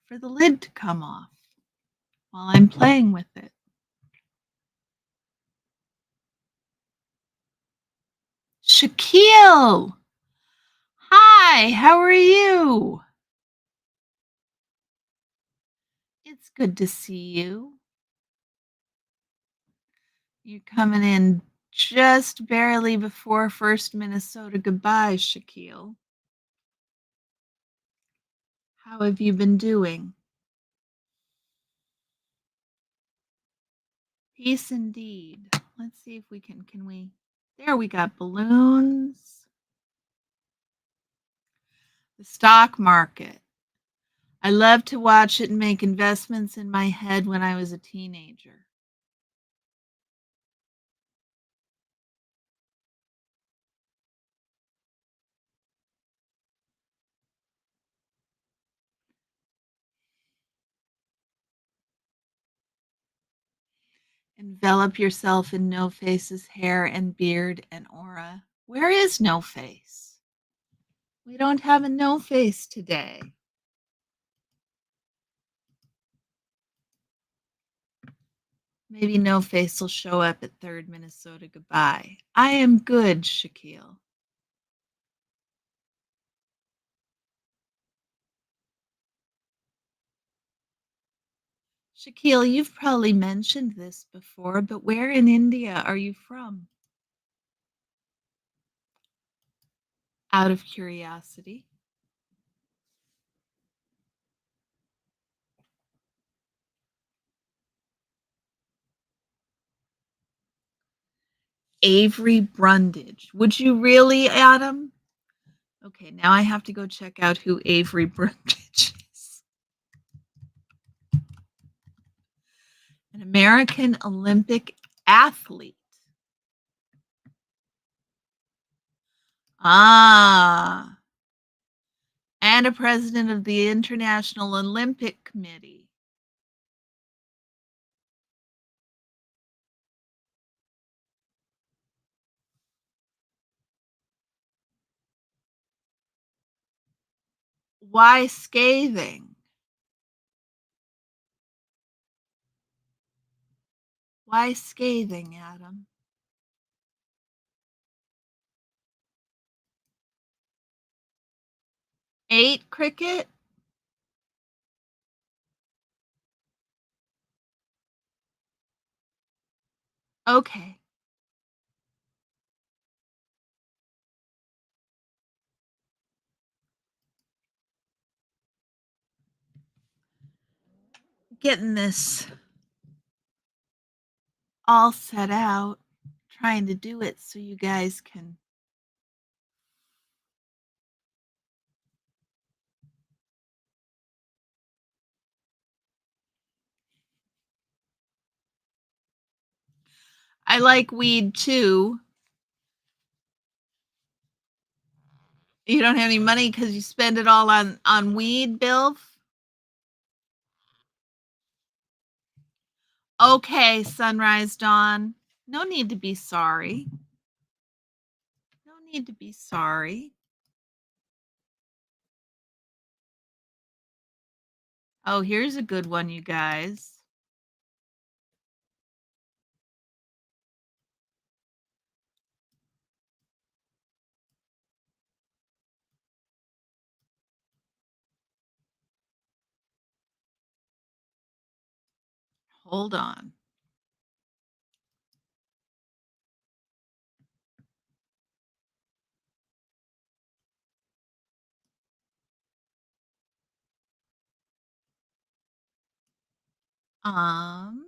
for the lid to come off while I'm playing with it. Shaquille! Hi, how are you? It's good to see you. You're coming in just barely before first Minnesota goodbye, Shaquille. How have you been doing? Peace indeed. Let's see if we can we there we got balloons. The stock market. I loved to watch it and make investments in my head when I was a teenager. Envelop yourself in No Face's hair and beard and aura. Where is No Face? We don't have a No Face today. Maybe No Face will show up at third Minnesota goodbye. I am good, Shaquille. Shaquille, you've probably mentioned this before, but where in India are you from? Out of curiosity. Avery Brundage. Would you really, Adam? Okay, now I have to go check out who Avery Brundage is. An American Olympic athlete. Ah, and a president of the International Olympic Committee. Why scathing? Why scathing, Adam? Eight cricket? Okay. Getting this all set out, trying to do it so you guys can. I like weed too. You don't have any money because you spend it all on weed, Bill? Okay, Sunrise Dawn. No need to be sorry. No need to be sorry. Oh, here's a good one, you guys. Hold on. Um,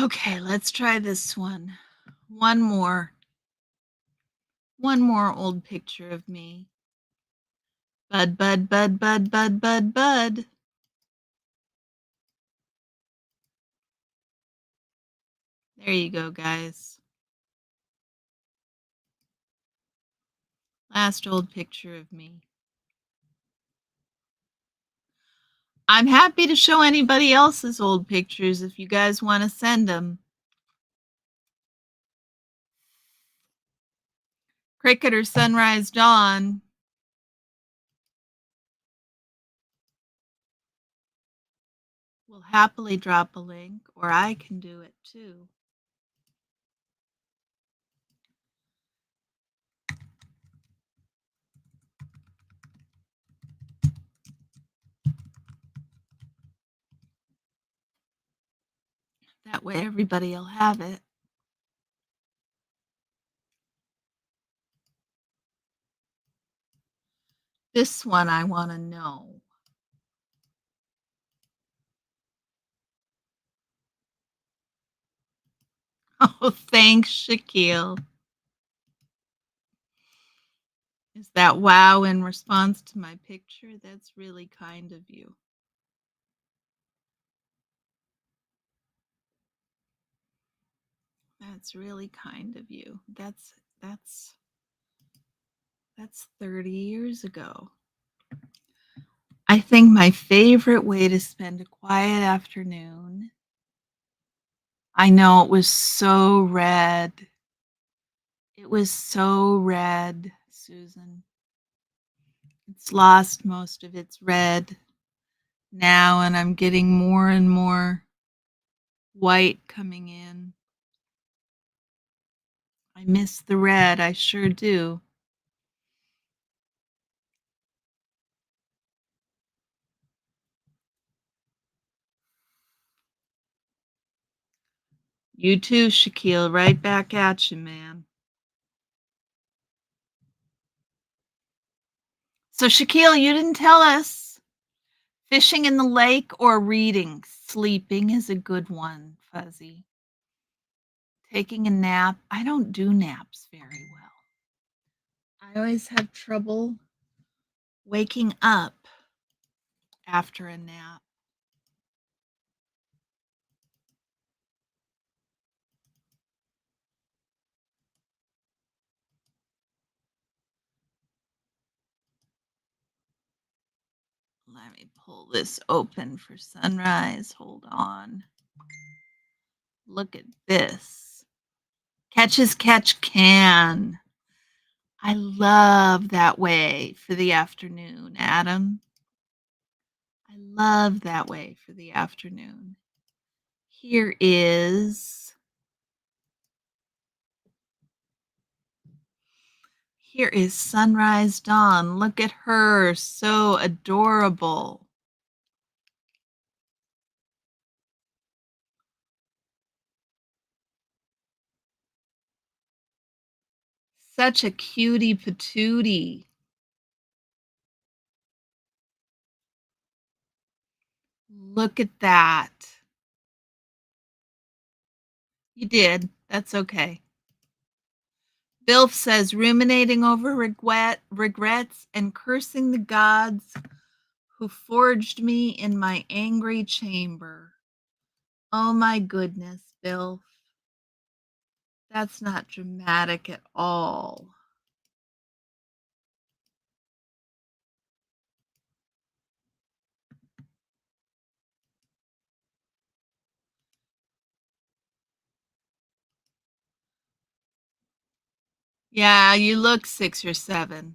okay, let's try this one. One more. One more old picture of me. Bud, bud, bud, bud, bud, bud, bud. There you go, guys. Last old picture of me. I'm happy to show anybody else's old pictures if you guys want to send them. Cricket or Sunrise Dawn. Will happily drop a link, or I can do it too. That way everybody will have it. This one I want to know. Oh, thanks, Shaquille. Is that wow in response to my picture? That's really kind of you. That's really kind of you. That's 30 years ago. I think my favorite way to spend a quiet afternoon. I know it was so red. It was so red, Susan. It's lost most of its red now, and I'm getting more and more white coming in. I miss the red, I sure do. You too, Shaquille, right back at you, man. So, Shaquille, you didn't tell us fishing in the lake or reading. Sleeping is a good one, Fuzzy. Taking a nap. I don't do naps very well. I always have trouble waking up after a nap. Let me pull this open for sunrise. Hold on. Look at this. Catch as catch can. I love that way for the afternoon, Adam. I love that way for the afternoon. Here is Sunrise Dawn. Look at her, so adorable. Such a cutie patootie. Look at that. You did. That's okay. Bilf says, ruminating over regrets and cursing the gods who forged me in my angry chamber. Oh my goodness, Bilf. That's not dramatic at all. Yeah, you look 6 or 7.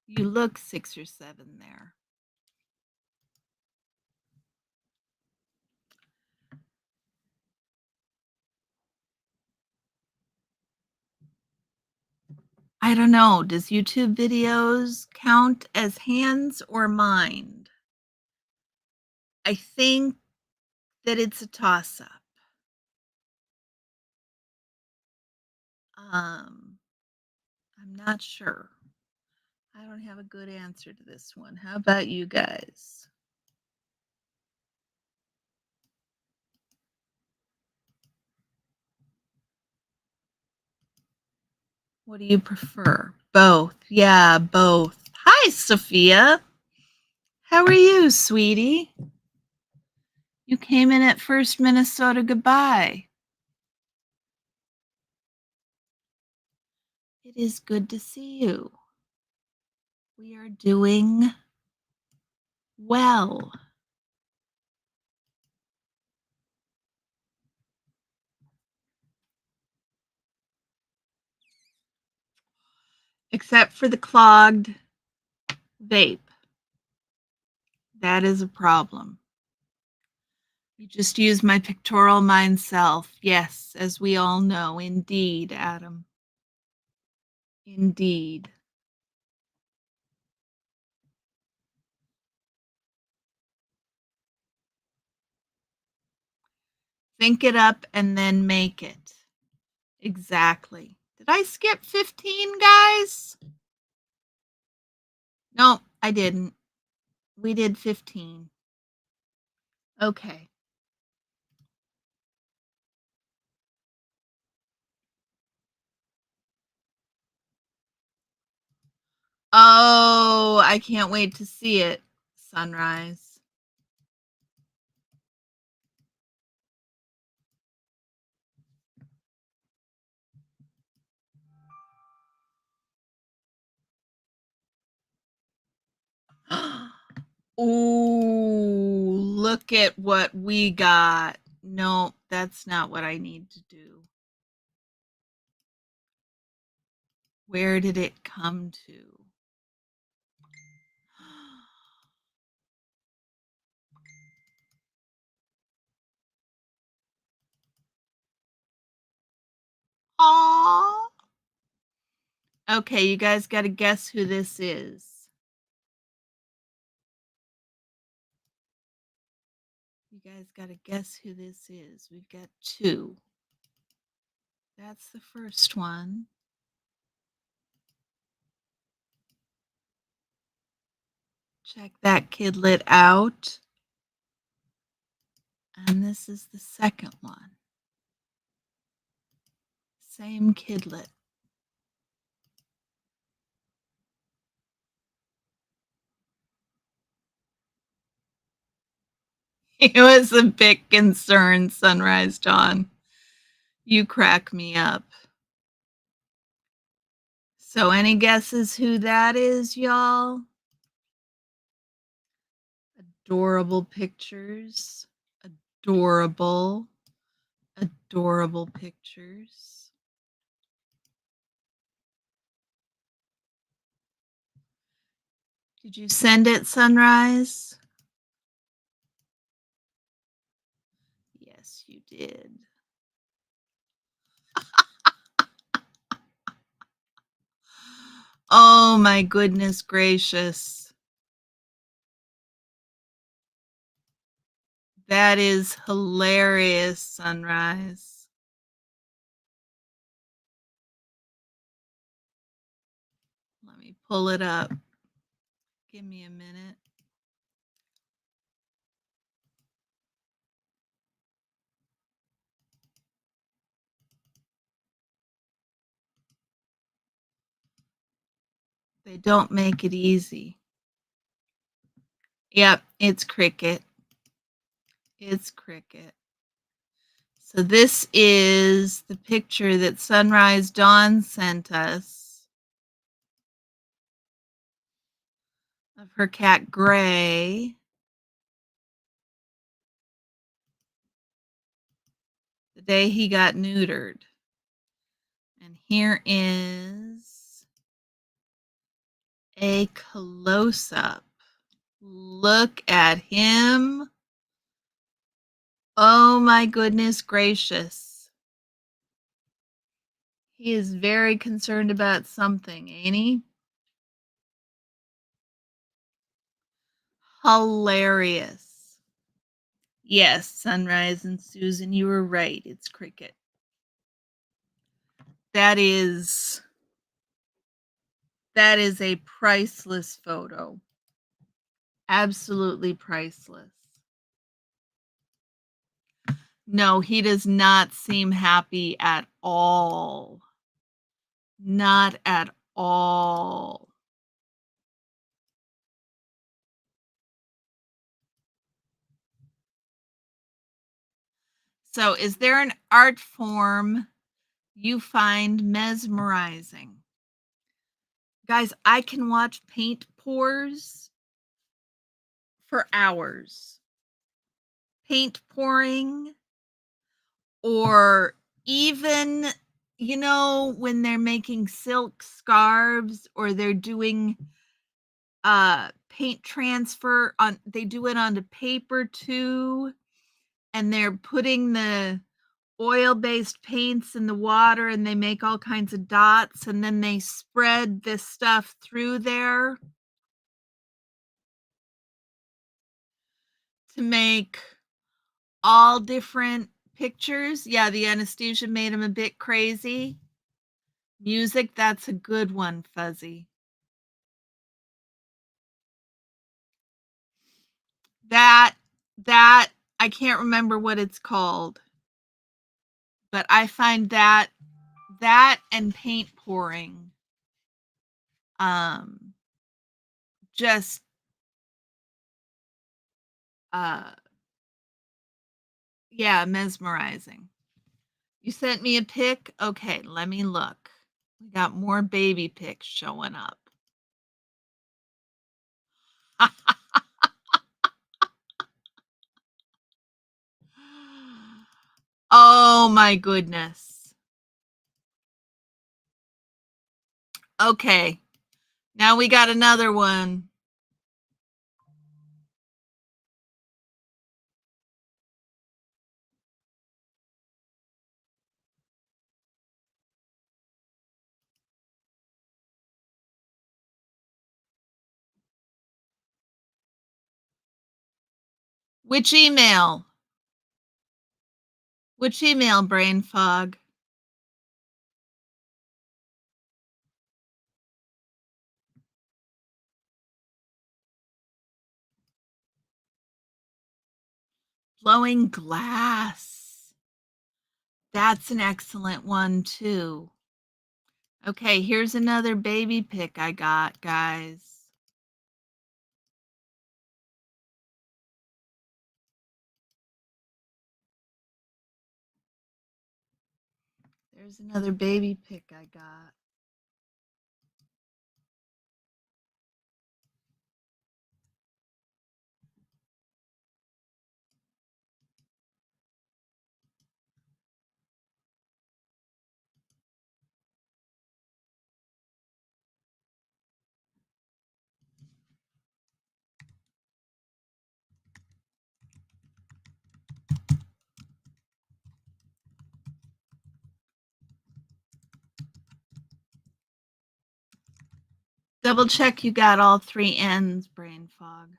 You look 6 or 7 there. I don't know. Does YouTube videos count as hands or mind? I think that it's a toss-up. Um, I'm not sure. I don't have a good answer to this one. How about you guys? What do you prefer? Both. Yeah, both. Hi, Sophia. How are you, sweetie? You came in at First Minnesota. Goodbye. It is good to see you. We are doing well. Except for the clogged vape. That is a problem. You just use my pictorial mind self. Yes, as we all know. Indeed, Adam. Indeed. Think it up and then make it. Exactly. Did I skip 15, guys? No, I didn't. We did 15. Okay. Oh, I can't wait to see it. Sunrise. Ooh, look at what we got. No, that's not what I need to do. Where did it come to? Aww. Okay, you guys got to guess who this is. You guys got to guess who this is. We've got two. That's the first one. Check that kidlet out. And this is the second one. Same kidlet. He was a bit concerned, Sunrise Dawn. You crack me up. So, any guesses who that is, y'all? Adorable pictures. Adorable. Adorable pictures. Did you send it, Sunrise? Yes, you did. Oh my goodness gracious. That is hilarious, Sunrise. Let me pull it up. Give me a minute. They don't make it easy. Yep, it's Cricket. It's Cricket. So this is the picture that Sunrise Dawn sent us of her cat Gray. The day he got neutered. And here is a close-up. Look at him. Oh my goodness gracious. He is very concerned about something, ain't he? Hilarious. Yes, Sunrise and Susan, you were right. It's cricket. That is a priceless photo. Absolutely priceless. No, he does not seem happy at all. Not at all. So, is there an art form you find mesmerizing? Guys, I can watch paint pours for hours. Paint pouring, or even, you know, when they're making silk scarves or they're doing paint transfer on, they do it onto paper too, and they're putting the oil-based paints in the water and they make all kinds of dots and then they spread this stuff through there to make all different pictures. Yeah, the anesthesia made him a bit crazy. Music, that's a good one, Fuzzy. That I can't remember what it's called, but I find that and paint pouring just yeah, mesmerizing. You sent me a pic? Okay, let me look. We got more baby pics showing up. Oh my goodness. Okay. Now we got another one. Which email? Which email, brain fog? Blowing glass. That's an excellent one too. Okay, here's another baby pic I got, guys. There's another baby pic I got. Double check you got all 3 ends, brain fog.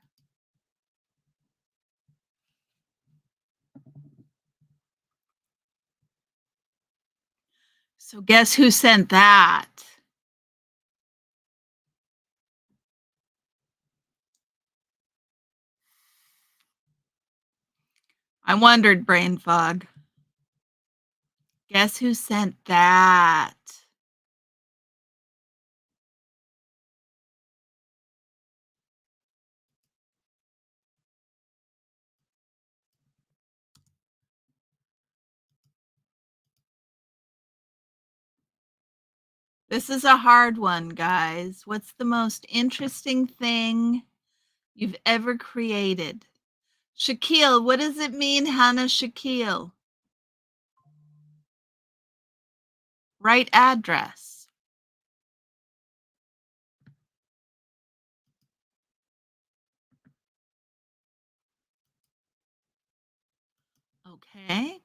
So guess who sent that? I wondered, brain fog. Guess who sent that? This is a hard one, guys. What's the most interesting thing you've ever created? Shaquille, what does it mean, Hannah Shaquille? Right address. Okay.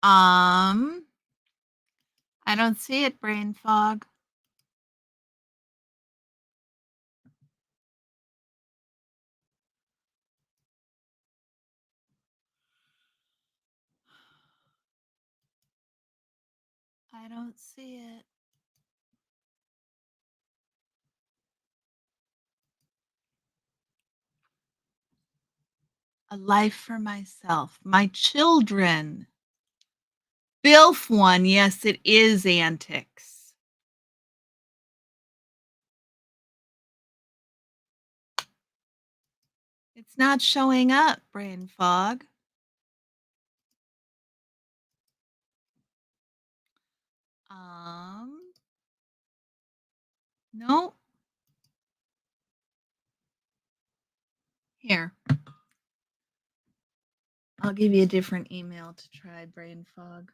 I don't see it, brain fog. I don't see it. A life for myself. My children. Bilf one. Yes, it is antics. It's not showing up, brain fog. No. Here. I'll give you a different email to try brain fog.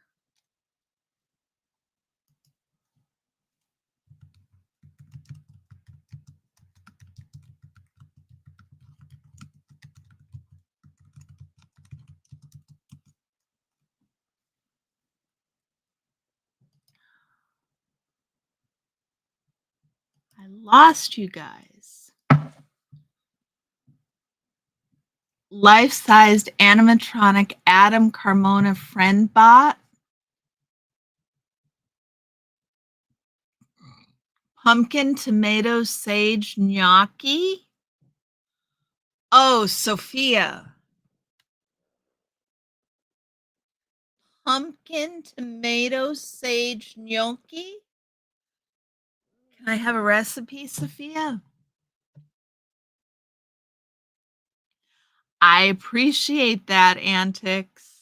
I lost you guys. Life-sized animatronic Adam Carmona friend bot. Pumpkin tomato sage gnocchi. Oh, Sophia. Pumpkin tomato sage gnocchi. Can I have a recipe, Sophia? I appreciate that, Antics.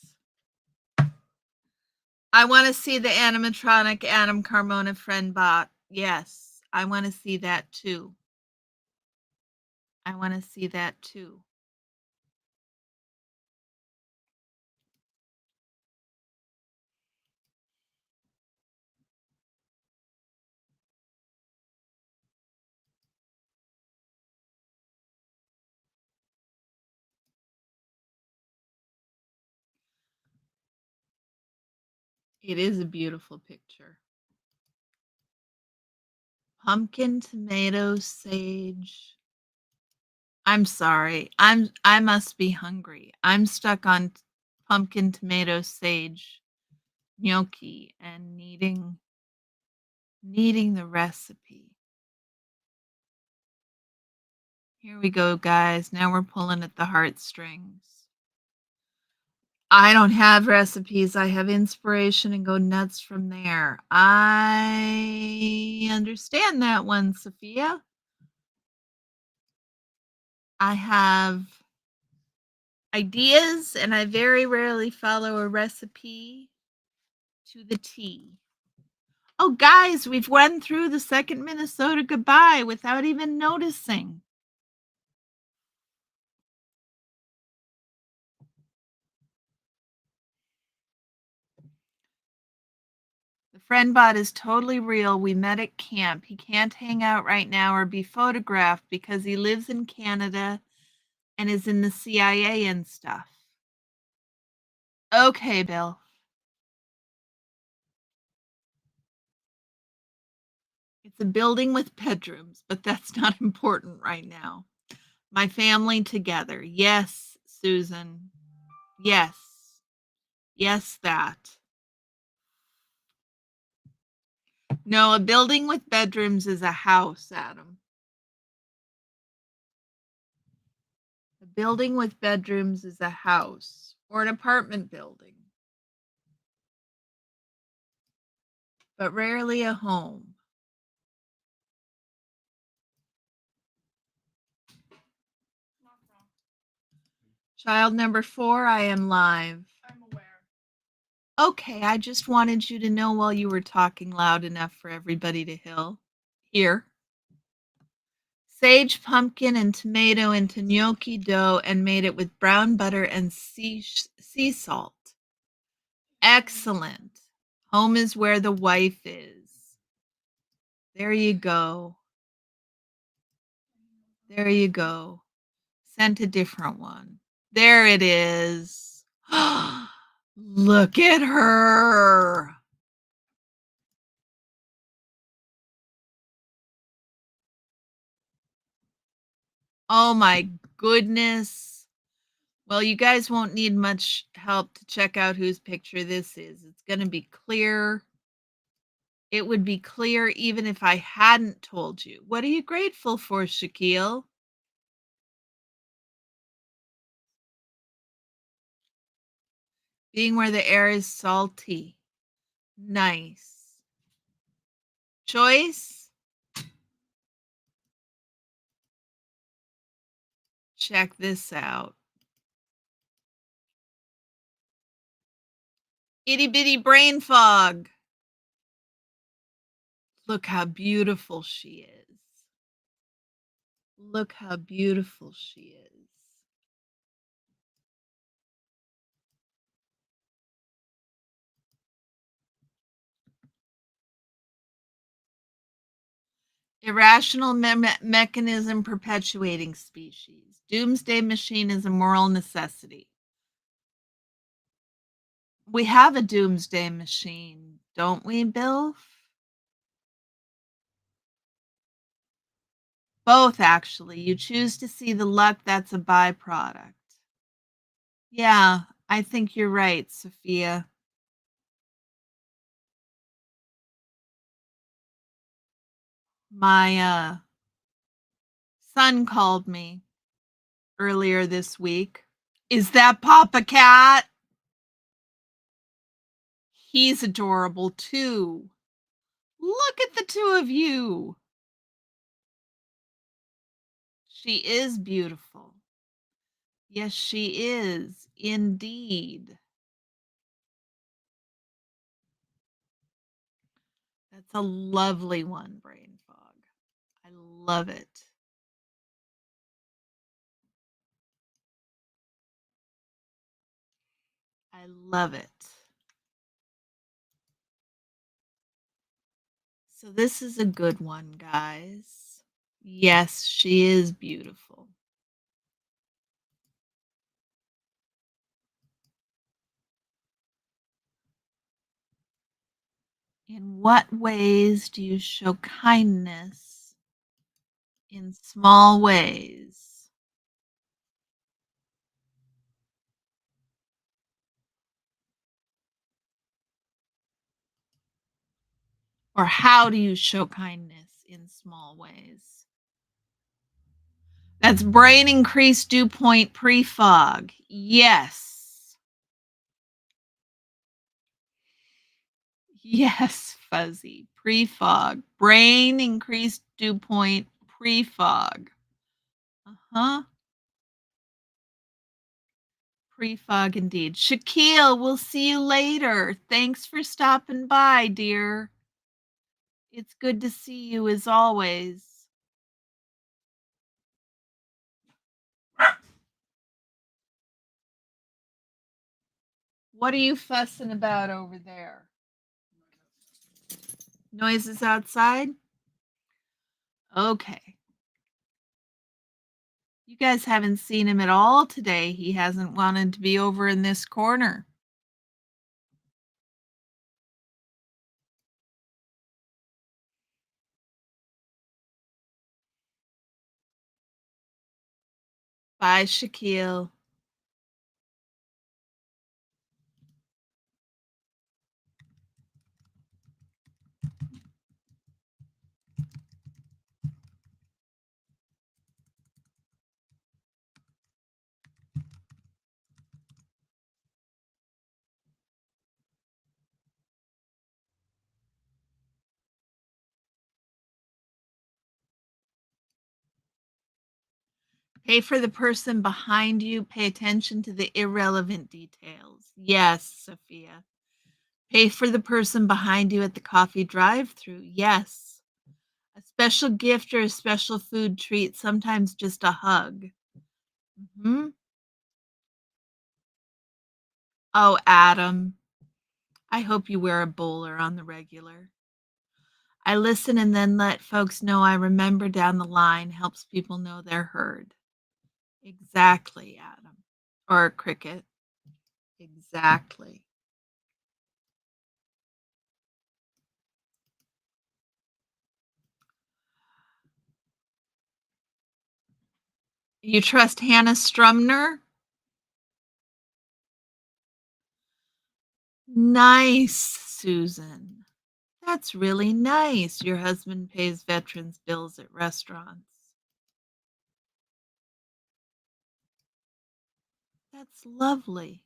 I want to see the animatronic Adam Carmona friend bot. Yes, I want to see that too. I want to see that too. It is a beautiful picture. Pumpkin, tomato, sage. I'm sorry. I must be hungry. I'm stuck on pumpkin, tomato, sage gnocchi and needing the recipe. Here we go, guys. Now we're pulling at the heartstrings. I don't have recipes. I have inspiration and go nuts from there. I understand that one, Sophia. I have ideas and I very rarely follow a recipe to the T. Oh, guys, we've run through the second Minnesota goodbye without even noticing. The friend bot is totally real. We met at camp. He can't hang out right now or be photographed because he lives in Canada and is in the CIA and stuff. Okay, Bill. It's a building with bedrooms, but that's not important right now. My family together. Yes, Susan. Yes. Yes, that. No, a building with bedrooms is a house, Adam. A building with bedrooms is a house or an apartment building, but rarely a home. Child number 4, I am live. I'm aware. Okay, I just wanted you to know while you were talking loud enough for everybody to hear. Sage, pumpkin, and tomato into gnocchi dough and made it with brown butter and sea salt. Excellent. Home is where the wife is. There you go. There you go. Sent a different one. There it is. Look at her. Oh my goodness. Well, you guys won't need much help to check out whose picture this is. It's going to be clear. It would be clear even if I hadn't told you. What are you grateful for, Shaquille? Being where the air is salty. Nice. Choice? Check this out. Itty bitty brain fog. Look how beautiful she is. Look how beautiful she is. Irrational mechanism perpetuating species. Doomsday machine is a moral necessity. We have a doomsday machine, don't we, Bill? Both, actually. You choose to see the luck that's a byproduct. Yeah, I think you're right, Sophia. My son called me earlier this week. Is that Papa Cat? He's adorable too. Look at the two of you. She is beautiful. Yes, she is, indeed. That's a lovely one, Brain Fog. I love it. I love it. So this is a good one, guys. Yes, she is beautiful. In what ways do you show kindness in small ways? Or how do you show kindness in small ways? That's brain increased dew point prefog. Yes. Yes, Fuzzy. Prefog. Brain increased dew point prefog. Uh-huh. Prefog indeed. Shaquille, we'll see you later. Thanks for stopping by, dear. It's good to see you as always. What are you fussing about over there? Noises outside? Okay. You guys haven't seen him at all today. He hasn't wanted to be over in this corner. Bye, Shaquille. Pay for the person behind you. Pay attention to the irrelevant details. Yes, Sophia. Pay for the person behind you at the coffee drive-through. Yes. A special gift or a special food treat, sometimes just a hug. Hmm. Oh, Adam, I hope you wear a bowler on the regular. I listen and then let folks know I remember down the line, helps people know they're heard. Exactly, Adam. Or Cricket. Exactly. You trust Hannah Strumner? Nice, Susan. That's really nice. Your husband pays veterans' bills at restaurants. That's lovely.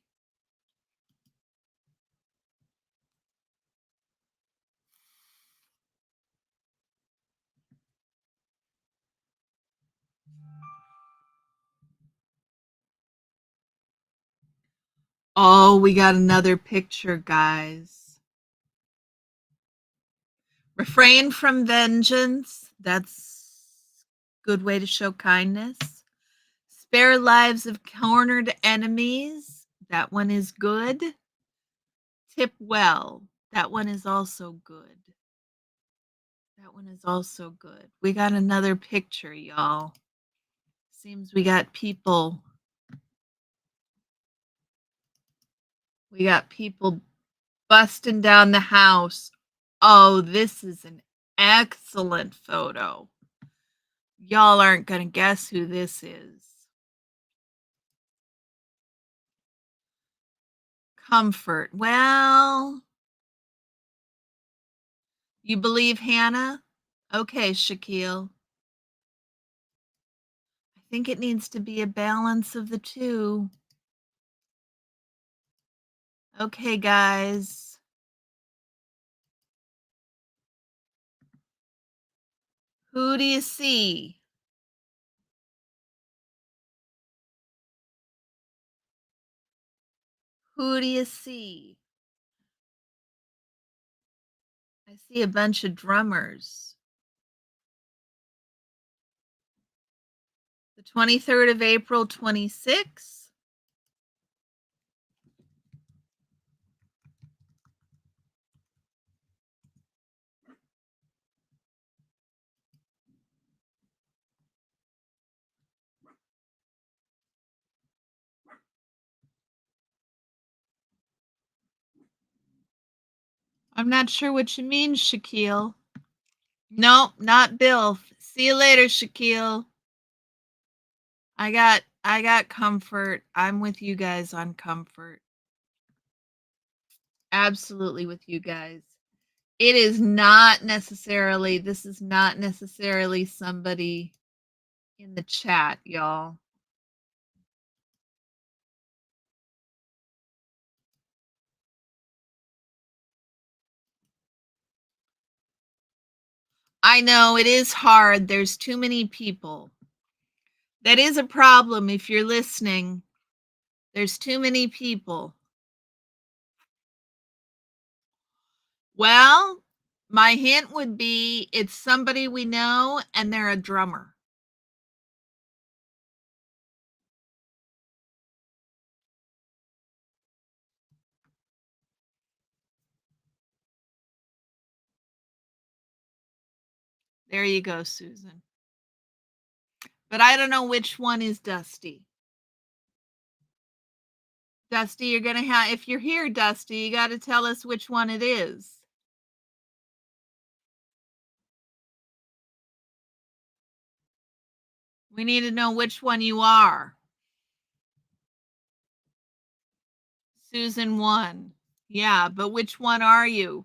Oh, we got another picture, guys. Refrain from vengeance. That's a good way to show kindness. Spare lives of cornered enemies. That one is good. Tip well. That one is also good. That one is also good. We got another picture, y'all. Seems we got people. We got people busting down the house. Oh, this is an excellent photo. Y'all aren't going to guess who this is. Comfort. Well, you believe Hannah? Okay, Shaquille. I think it needs to be a balance of the two. Okay, guys. Who do you see? Who do you see? I see a bunch of drummers. The 23rd of April, 26. I'm not sure what you mean, Shaquille. Nope, not Bill. See you later, Shaquille. I got comfort. I'm with you guys on comfort. Absolutely with you guys. It is not necessarily, this is not necessarily somebody in the chat, y'all. I know it is hard. There's too many people. That is a problem if you're listening. There's too many people. Well, my hint would be it's somebody we know and they're a drummer. There you go, Susan. But I don't know which one is Dusty. Dusty, you're going to have, if you're here, Dusty, you got to tell us which one it is. We need to know which one you are. Susan won. Yeah, but which one are you?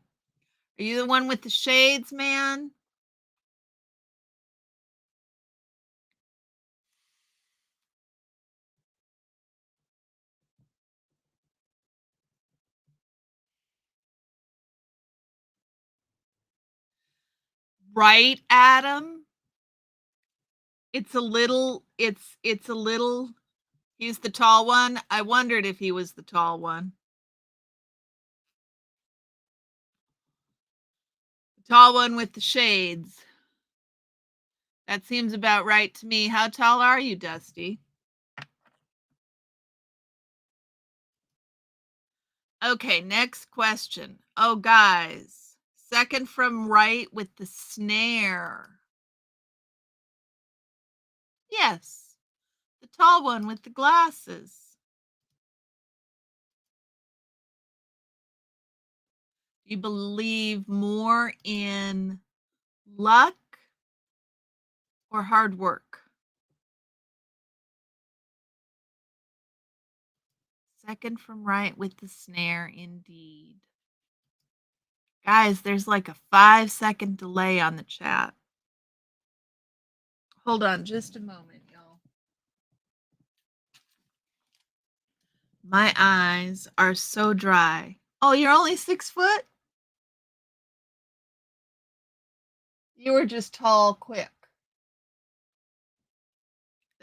Are you the one with the shades, man? Right, Adam? It's a little, he's the tall one. I wondered if he was the tall one. The tall one with the shades. That seems about right to me. How tall are you, Dusty? Okay, next question. Oh, guys, second from right with the snare. Yes, the tall one with the glasses. Do you believe more in luck or hard work? second from right with the snare, indeed. Guys, there's like a 5-second delay on the chat. Hold on just a moment, y'all. My eyes are so dry. Oh, you're only 6 foot? You were just tall quick.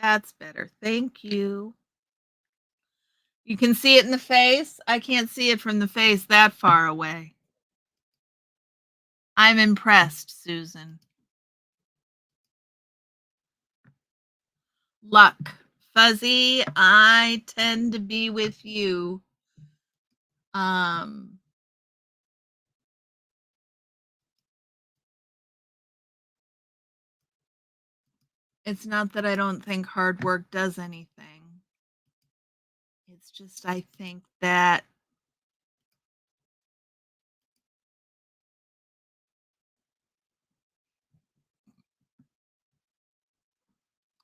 That's better. Thank you. You can see it in the face. I can't see it from the face that far away. I'm impressed, Susan. Luck. Fuzzy, I tend to be with you. It's not that I don't think hard work does anything. It's just I think that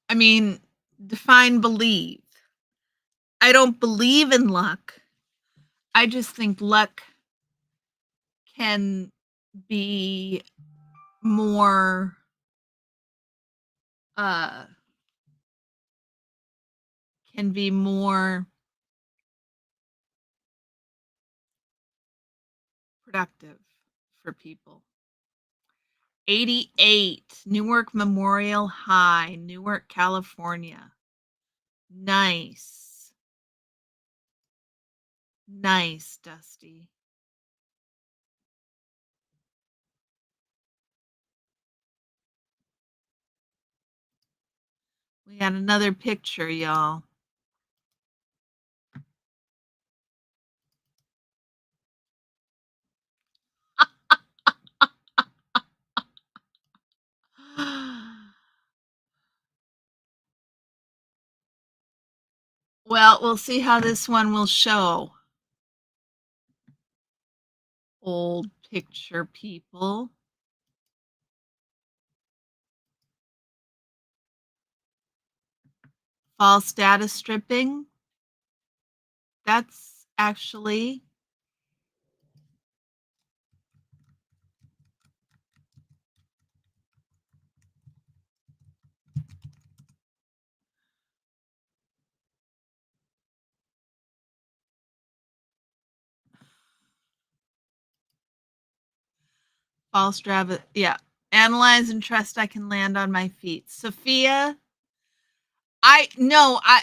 I mean, define believe. I don't believe in luck. I just think luck can be more productive for people. 88, Newark Memorial High, Newark, California. Nice. Nice, Dusty. We got another picture, y'all. Well, we'll see how this one will show. Old picture people. False data stripping. That's actually false data. Yeah. Analyze and trust I can land on my feet. Sophia,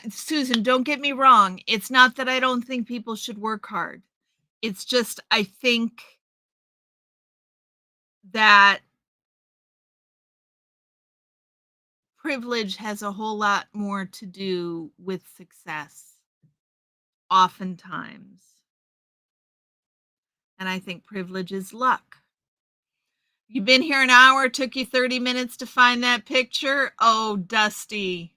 Susan, don't get me wrong. It's not that I don't think people should work hard. It's just I think that privilege has a whole lot more to do with success, oftentimes. And I think privilege is luck. You've been here an hour, took you 30 minutes to find that picture. Oh, Dusty.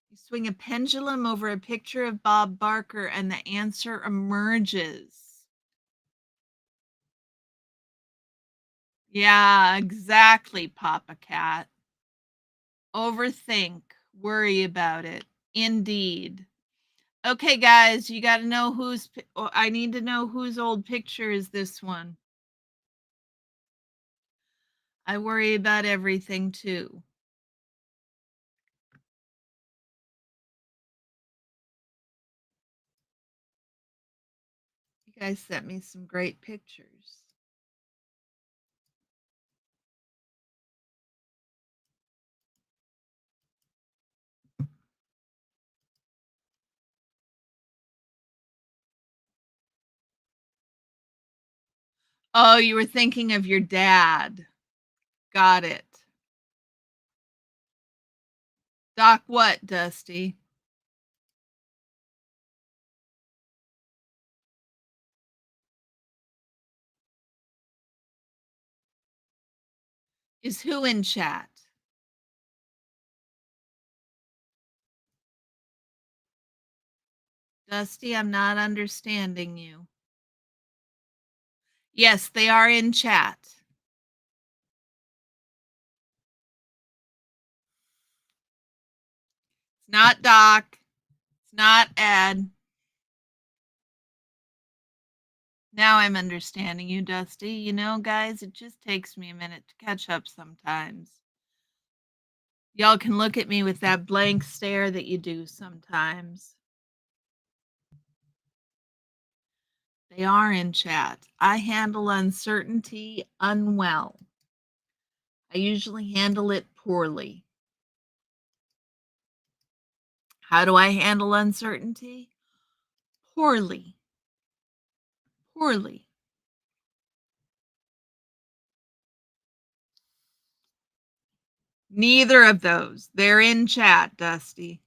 You swing a pendulum over a picture of Bob Barker and the answer emerges. Yeah, exactly, Papa Cat. Overthink, worry about it. Indeed. Okay, guys, you got to know I need to know whose old picture is this one. I worry about everything too. You guys sent me some great pictures. Oh, you were thinking of your dad. Got it. Doc what, Dusty? Is who in chat? Dusty, I'm not understanding you. Yes, they are in chat. It's not Doc. It's not Ed. Now I'm understanding you, Dusty. You know, guys, it just takes me a minute to catch up sometimes. Y'all can look at me with that blank stare that you do sometimes. They are in chat. I handle uncertainty unwell. I usually handle it poorly. How do I handle uncertainty? Poorly. Poorly. Neither of those. They're in chat, Dusty.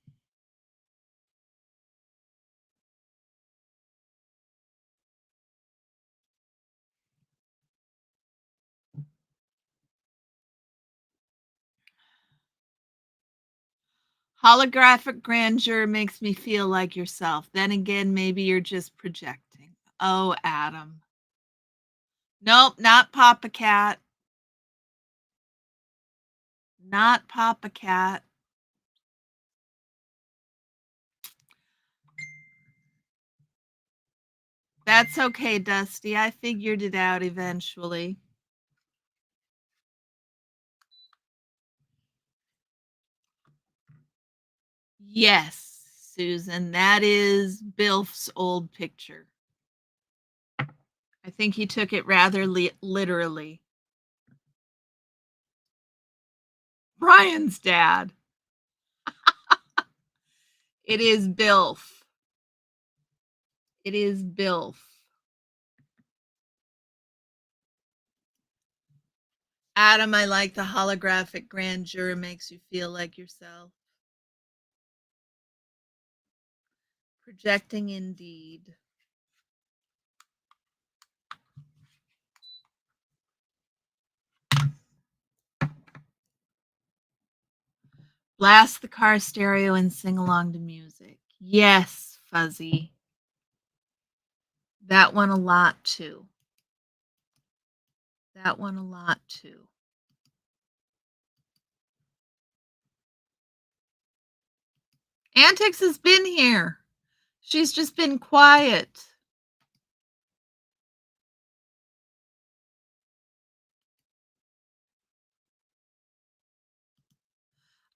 Holographic grandeur makes me feel like yourself. Then again, maybe you're just projecting. Oh, Adam. Nope, not Papa Cat. Not Papa Cat. That's okay, Dusty. I figured it out eventually. Yes, Susan, that is Bilf's old picture. I think he took it rather literally. Brian's dad. It is Bilf. It is Bilf. Adam, I like the holographic grandeur. It makes you feel like yourself. Projecting indeed. Blast the car stereo and sing along to music. Yes, Fuzzy. That one a lot too. That one a lot too. Antics has been here. She's just been quiet.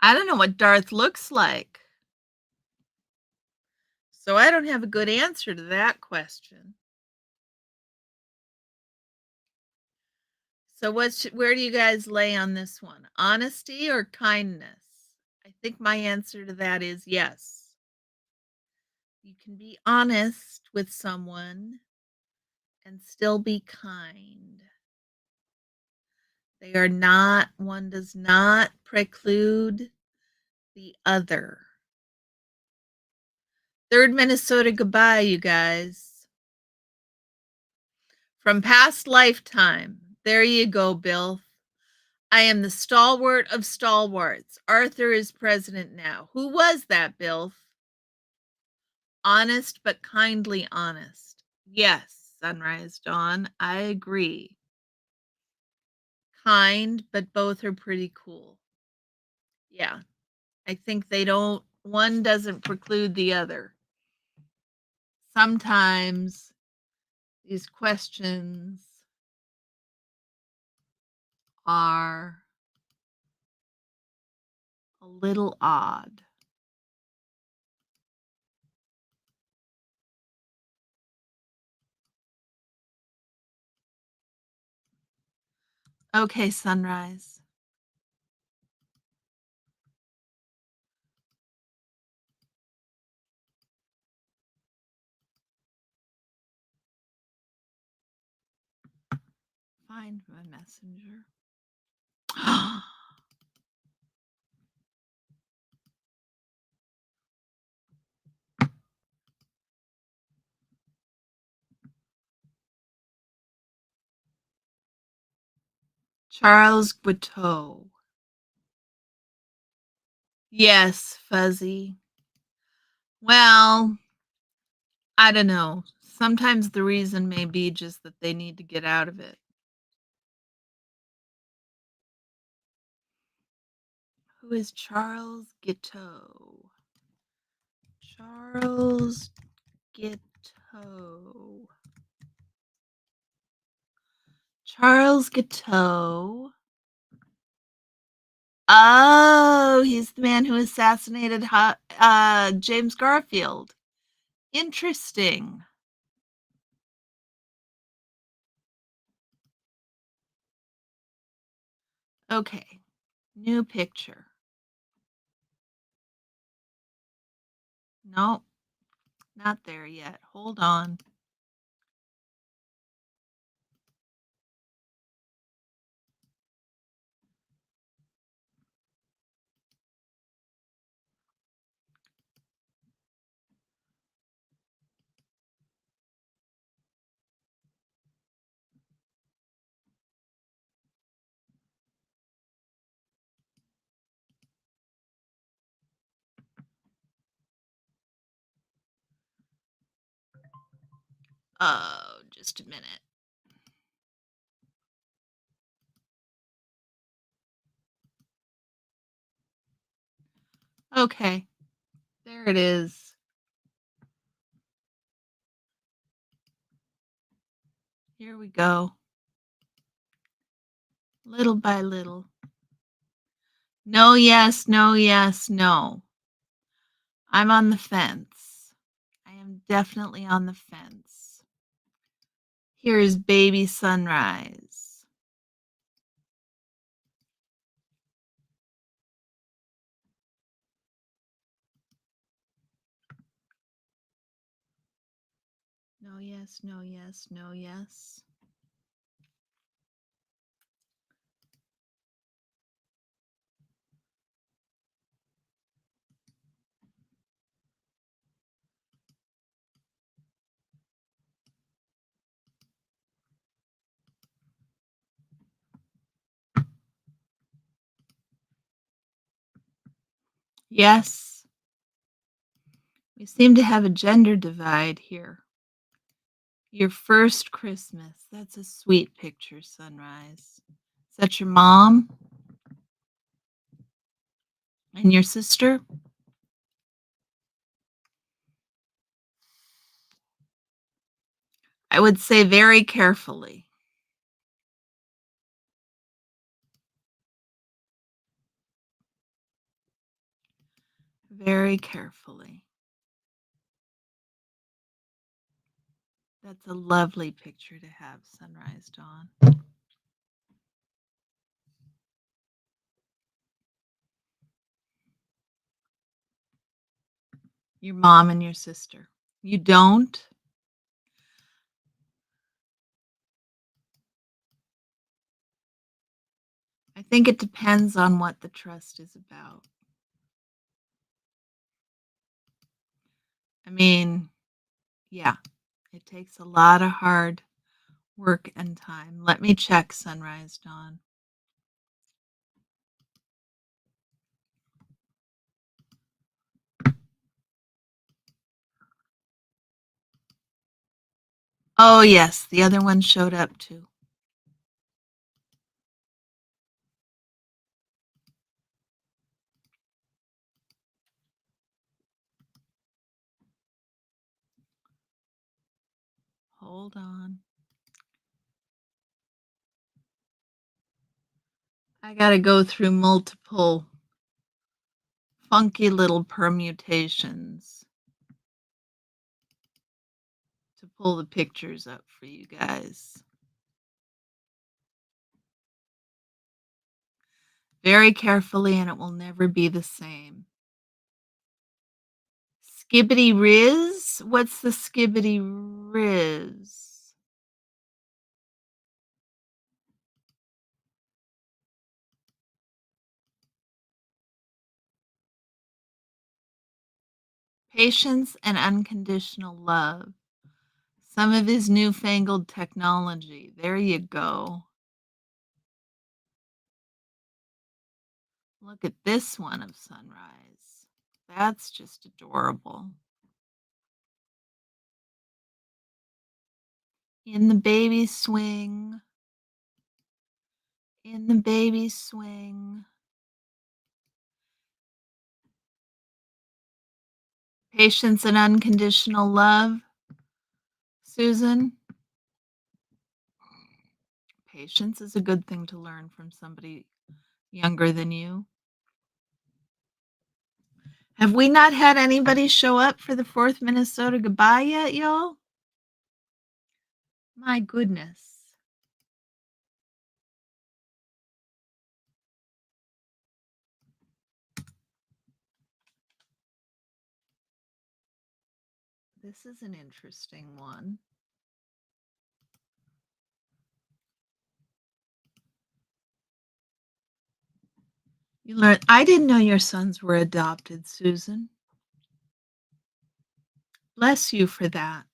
I don't know what Darth looks like. So I don't have a good answer to that question. So where do you guys lay on this one? Honesty or kindness? I think my answer to that is yes. You can be honest with someone and still be kind. They are not, one does not preclude the other. Third Minnesota goodbye, you guys. From past lifetime. There you go, Bill. I am the stalwart of stalwarts. Arthur is president now. Who was that, Bill? Honest but kindly honest. Yes, Sunrise Dawn, I agree. Kind, but both are pretty cool. Yeah, I think one doesn't preclude the other. Sometimes these questions are a little odd. Okay, Sunrise. Find my messenger. Charles Guiteau. Yes, Fuzzy. Well, I don't know. Sometimes the reason may be just that they need to get out of it. Who is Charles Guiteau? Charles Guiteau. Charles Guiteau. Oh, he's the man who assassinated James Garfield. Interesting. Okay, new picture. Nope, not there yet. Hold on. Oh, just a minute. Okay, there it is. Here we go. Little by little. No, yes, no, yes, no. I'm on the fence. I am definitely on the fence. Here is Baby Sunrise. No, yes, no, yes, no, yes. Yes. We seem to have a gender divide here. Your first Christmas. That's a sweet picture, Sunrise. Is that your mom? And your sister? I would say very carefully. Very carefully. That's a lovely picture to have, Sunrise Dawn. Your mom and your sister. You don't? I think it depends on what the trust is about. I mean, yeah, it takes a lot of hard work and time. Let me check, Sunrise Dawn. Oh, yes, the other one showed up too. Hold on. I got to go through multiple funky little permutations to pull the pictures up for you guys. Very carefully, and it will never be the same. Skibbity Riz? What's the Skibbity Riz? Patience and unconditional love. Some of his newfangled technology. There you go. Look at this one of Sunrise. That's just adorable. In the baby swing. In the baby swing. Patience and unconditional love. Susan? Patience is a good thing to learn from somebody younger than you. Have we not had anybody show up for the 4th Minnesota goodbye yet, y'all? My goodness. This is an interesting one. You learn. I didn't know your sons were adopted, Susan. Bless you for that.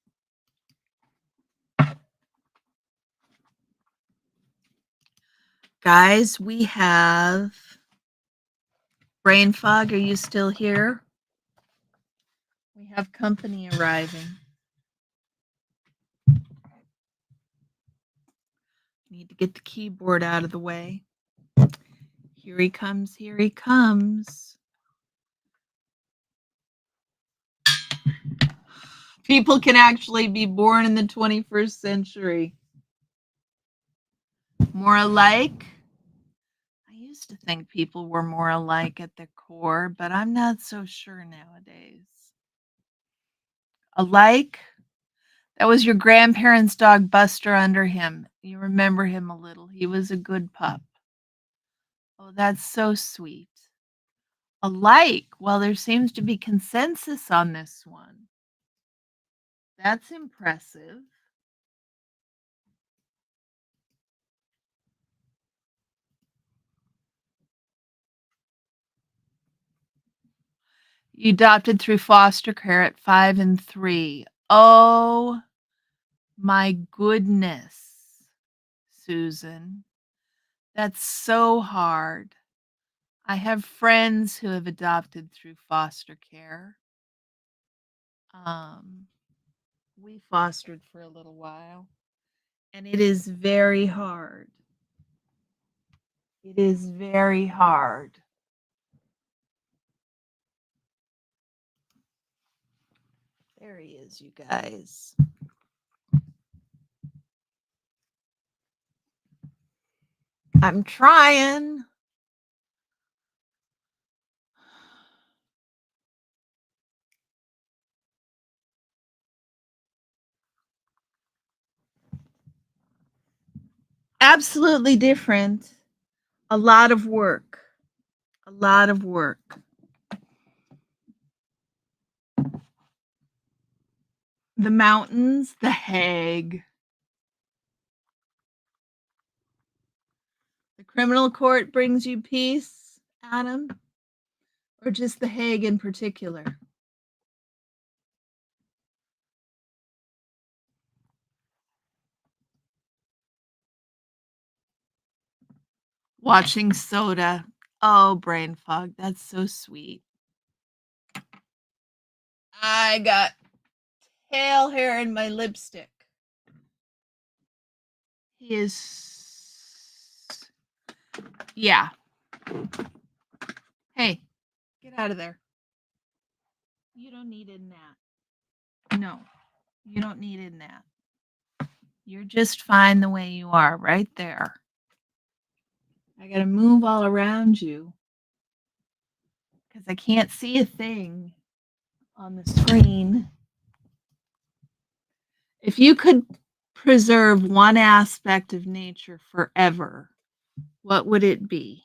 Guys, we have brain fog. Are you still here? We have company arriving. Need to get the keyboard out of the way. Here he comes. Here he comes. People can actually be born in the 21st century. More alike? I used to think people were more alike at their core, but I'm not so sure nowadays. Alike? That was your grandparents' dog, Buster, under him. You remember him a little. He was a good pup. Oh, that's so sweet. Alike? Well, there seems to be consensus on this one. That's impressive. You adopted through foster care at 5 and 3. Oh my goodness, Susan. That's so hard. I have friends who have adopted through foster care. We fostered for a little while, and it is very hard. It is very hard. There he is, you guys. I'm trying. Absolutely different. A lot of work. A lot of work. The mountains, the Hague. The criminal court brings you peace, Adam? Or just the Hague in particular? Watching soda. Oh, brain fog. That's so sweet. I got tail hair in my lipstick. He is. Yeah. Hey, get out of there. You don't need in that. No, you don't need in that. You're just fine the way you are, right there. I got to move all around you because I can't see a thing on the screen. If you could preserve one aspect of nature forever, what would it be?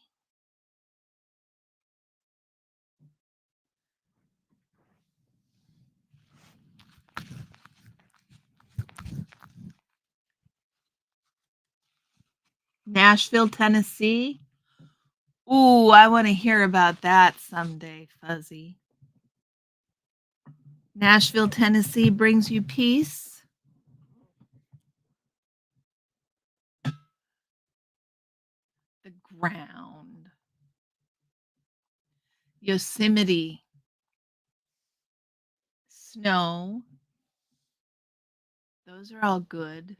Nashville, Tennessee? Ooh, I want to hear about that someday, Fuzzy. Nashville, Tennessee brings you peace? The ground. Yosemite. Snow. Those are all good.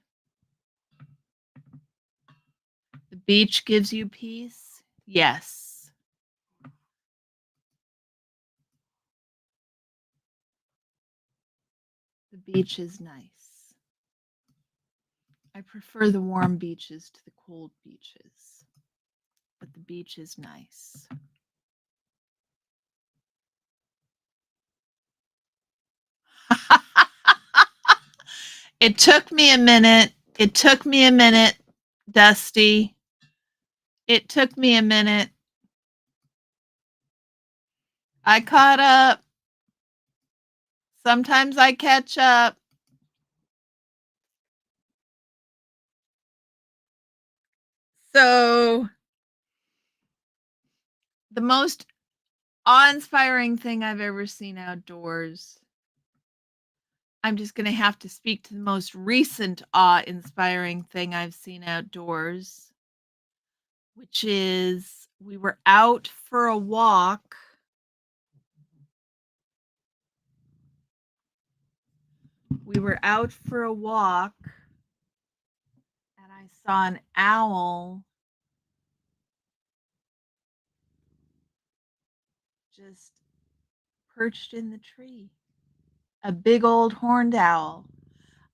The beach gives you peace? Yes. beach is nice. I prefer the warm beaches to the cold beaches, but the beach is nice. It took me a minute. It took me a minute, Dusty. It took me a minute. I caught up. Sometimes I catch up. So, the most awe-inspiring thing I've ever seen outdoors. I'm just going to have to speak to the most recent awe-inspiring thing I've seen outdoors, which is we were out for a walk. We were out for a walk, and I saw an owl just perched in the tree. A big old horned owl.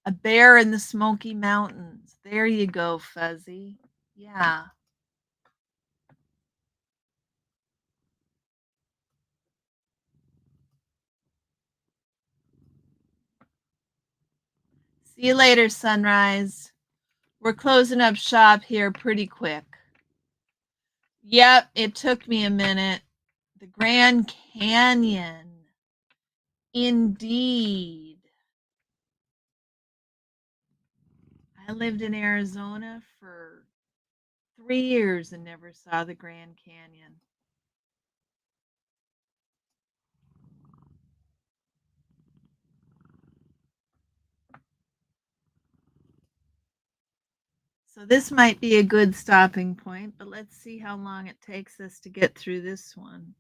A bear in the Smoky Mountains. There you go, Fuzzy. Yeah. See you later, Sunrise. We're closing up shop here pretty quick. Yep, it took me a minute. The Grand Canyon. Indeed. I lived in Arizona for 3 years and never saw the Grand Canyon. So this might be a good stopping point, but let's see how long it takes us to get through this one.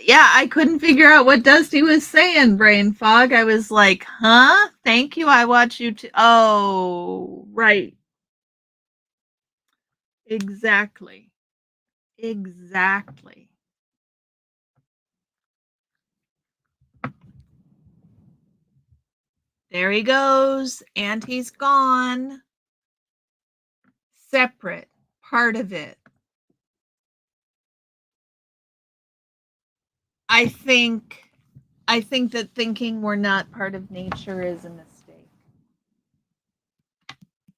Yeah, I couldn't figure out what Dusty was saying, brain fog. I was like, huh? Thank you. I watch you too. Oh, right. Exactly. Exactly. There he goes, and he's gone. Separate, part of it. I think that thinking we're not part of nature is a mistake.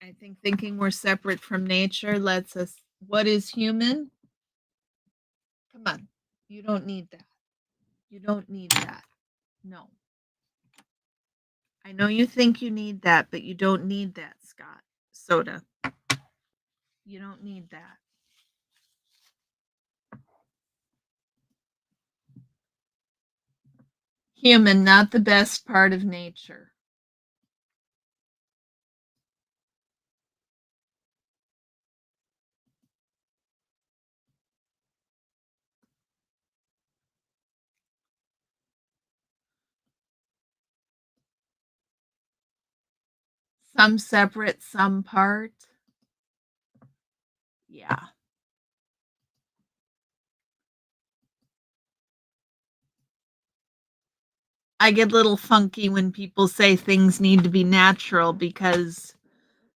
I think thinking we're separate from nature lets us. What is human? Come on. You don't need that. You don't need that. No. I know you think you need that, but you don't need that, Scott. Soda. You don't need that. Human, not the best part of nature. Some separate, some part. Yeah. I get a little funky when people say things need to be natural because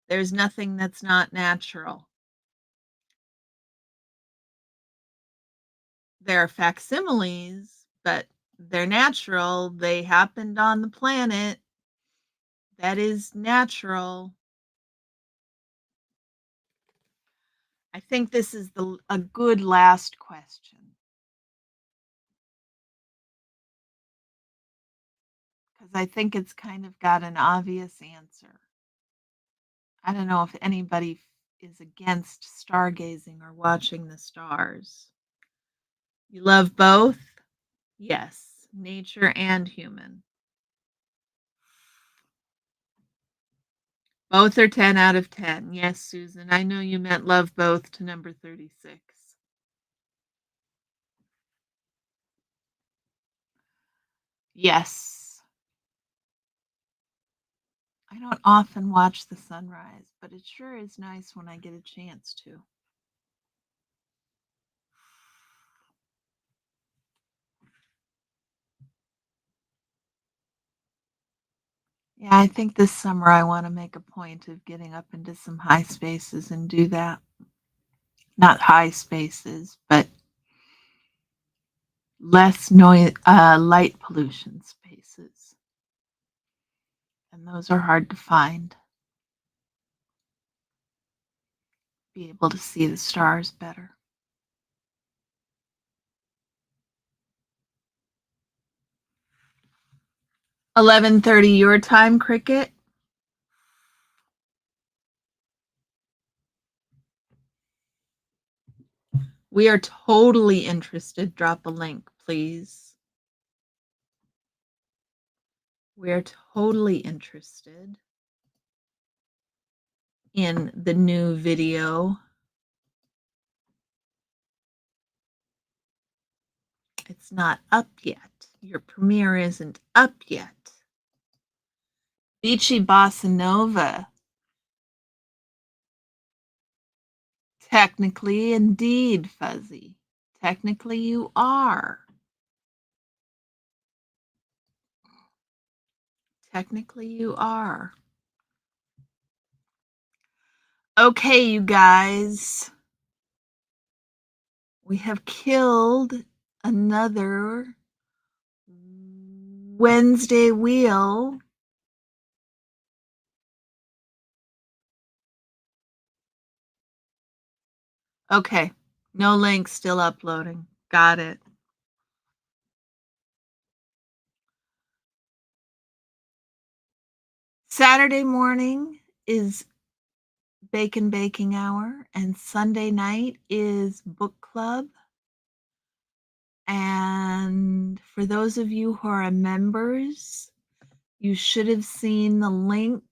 there's nothing that's not natural. There are facsimiles, but they're natural. They happened on the planet. That is natural. I think this is a good last question. Because I think it's kind of got an obvious answer. I don't know if anybody is against stargazing or watching the stars. You love both? Yes, nature and human. Both are 10 out of 10. Yes, Susan, I know you meant love both to number 36. Yes. I don't often watch the sunrise, but it sure is nice when I get a chance to. Yeah, I think this summer I want to make a point of getting up into some high spaces and do that. Not high spaces, but less noise, light pollution spaces. And those are hard to find. Be able to see the stars better. 11:30 your time, Cricket. We are totally interested. Drop a link, please. We're totally interested in the new video. It's not up yet. Your premiere isn't up yet. Beachy Bossa Nova. Technically, indeed, Fuzzy. Technically, you are. Technically, you are. Okay, you guys. We have killed another Wednesday wheel. Okay, no link, still uploading. Got it. Saturday morning is bacon baking hour, and Sunday night is book club. And for those of you who are members, you should have seen the link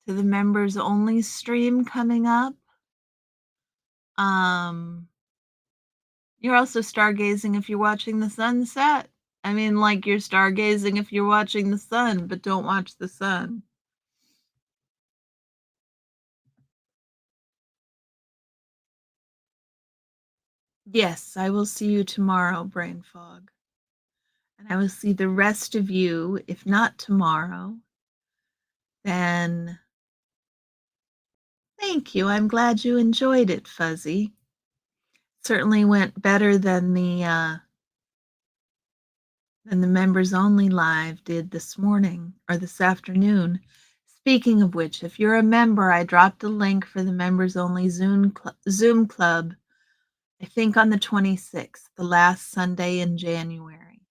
to the members only stream coming up. You're also stargazing if you're watching the sunset. I mean, like you're stargazing if you're watching the sun, but don't watch the sun. Yes, I will see you tomorrow, Brain Fog. And I will see the rest of you, if not tomorrow, then thank you. I'm glad you enjoyed it, Fuzzy. Certainly went better than the members only live did this morning or this afternoon. Speaking of which, if you're a member, I dropped a link for the members only Zoom club, I think on the 26th, the last Sunday in January.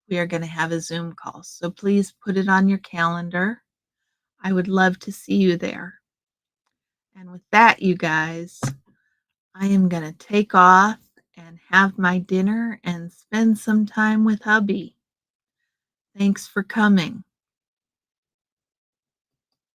We are going to have a Zoom call. So please put it on your calendar. I would love to see you there. And with that, you guys, I am going to take off and have my dinner and spend some time with hubby. Thanks for coming.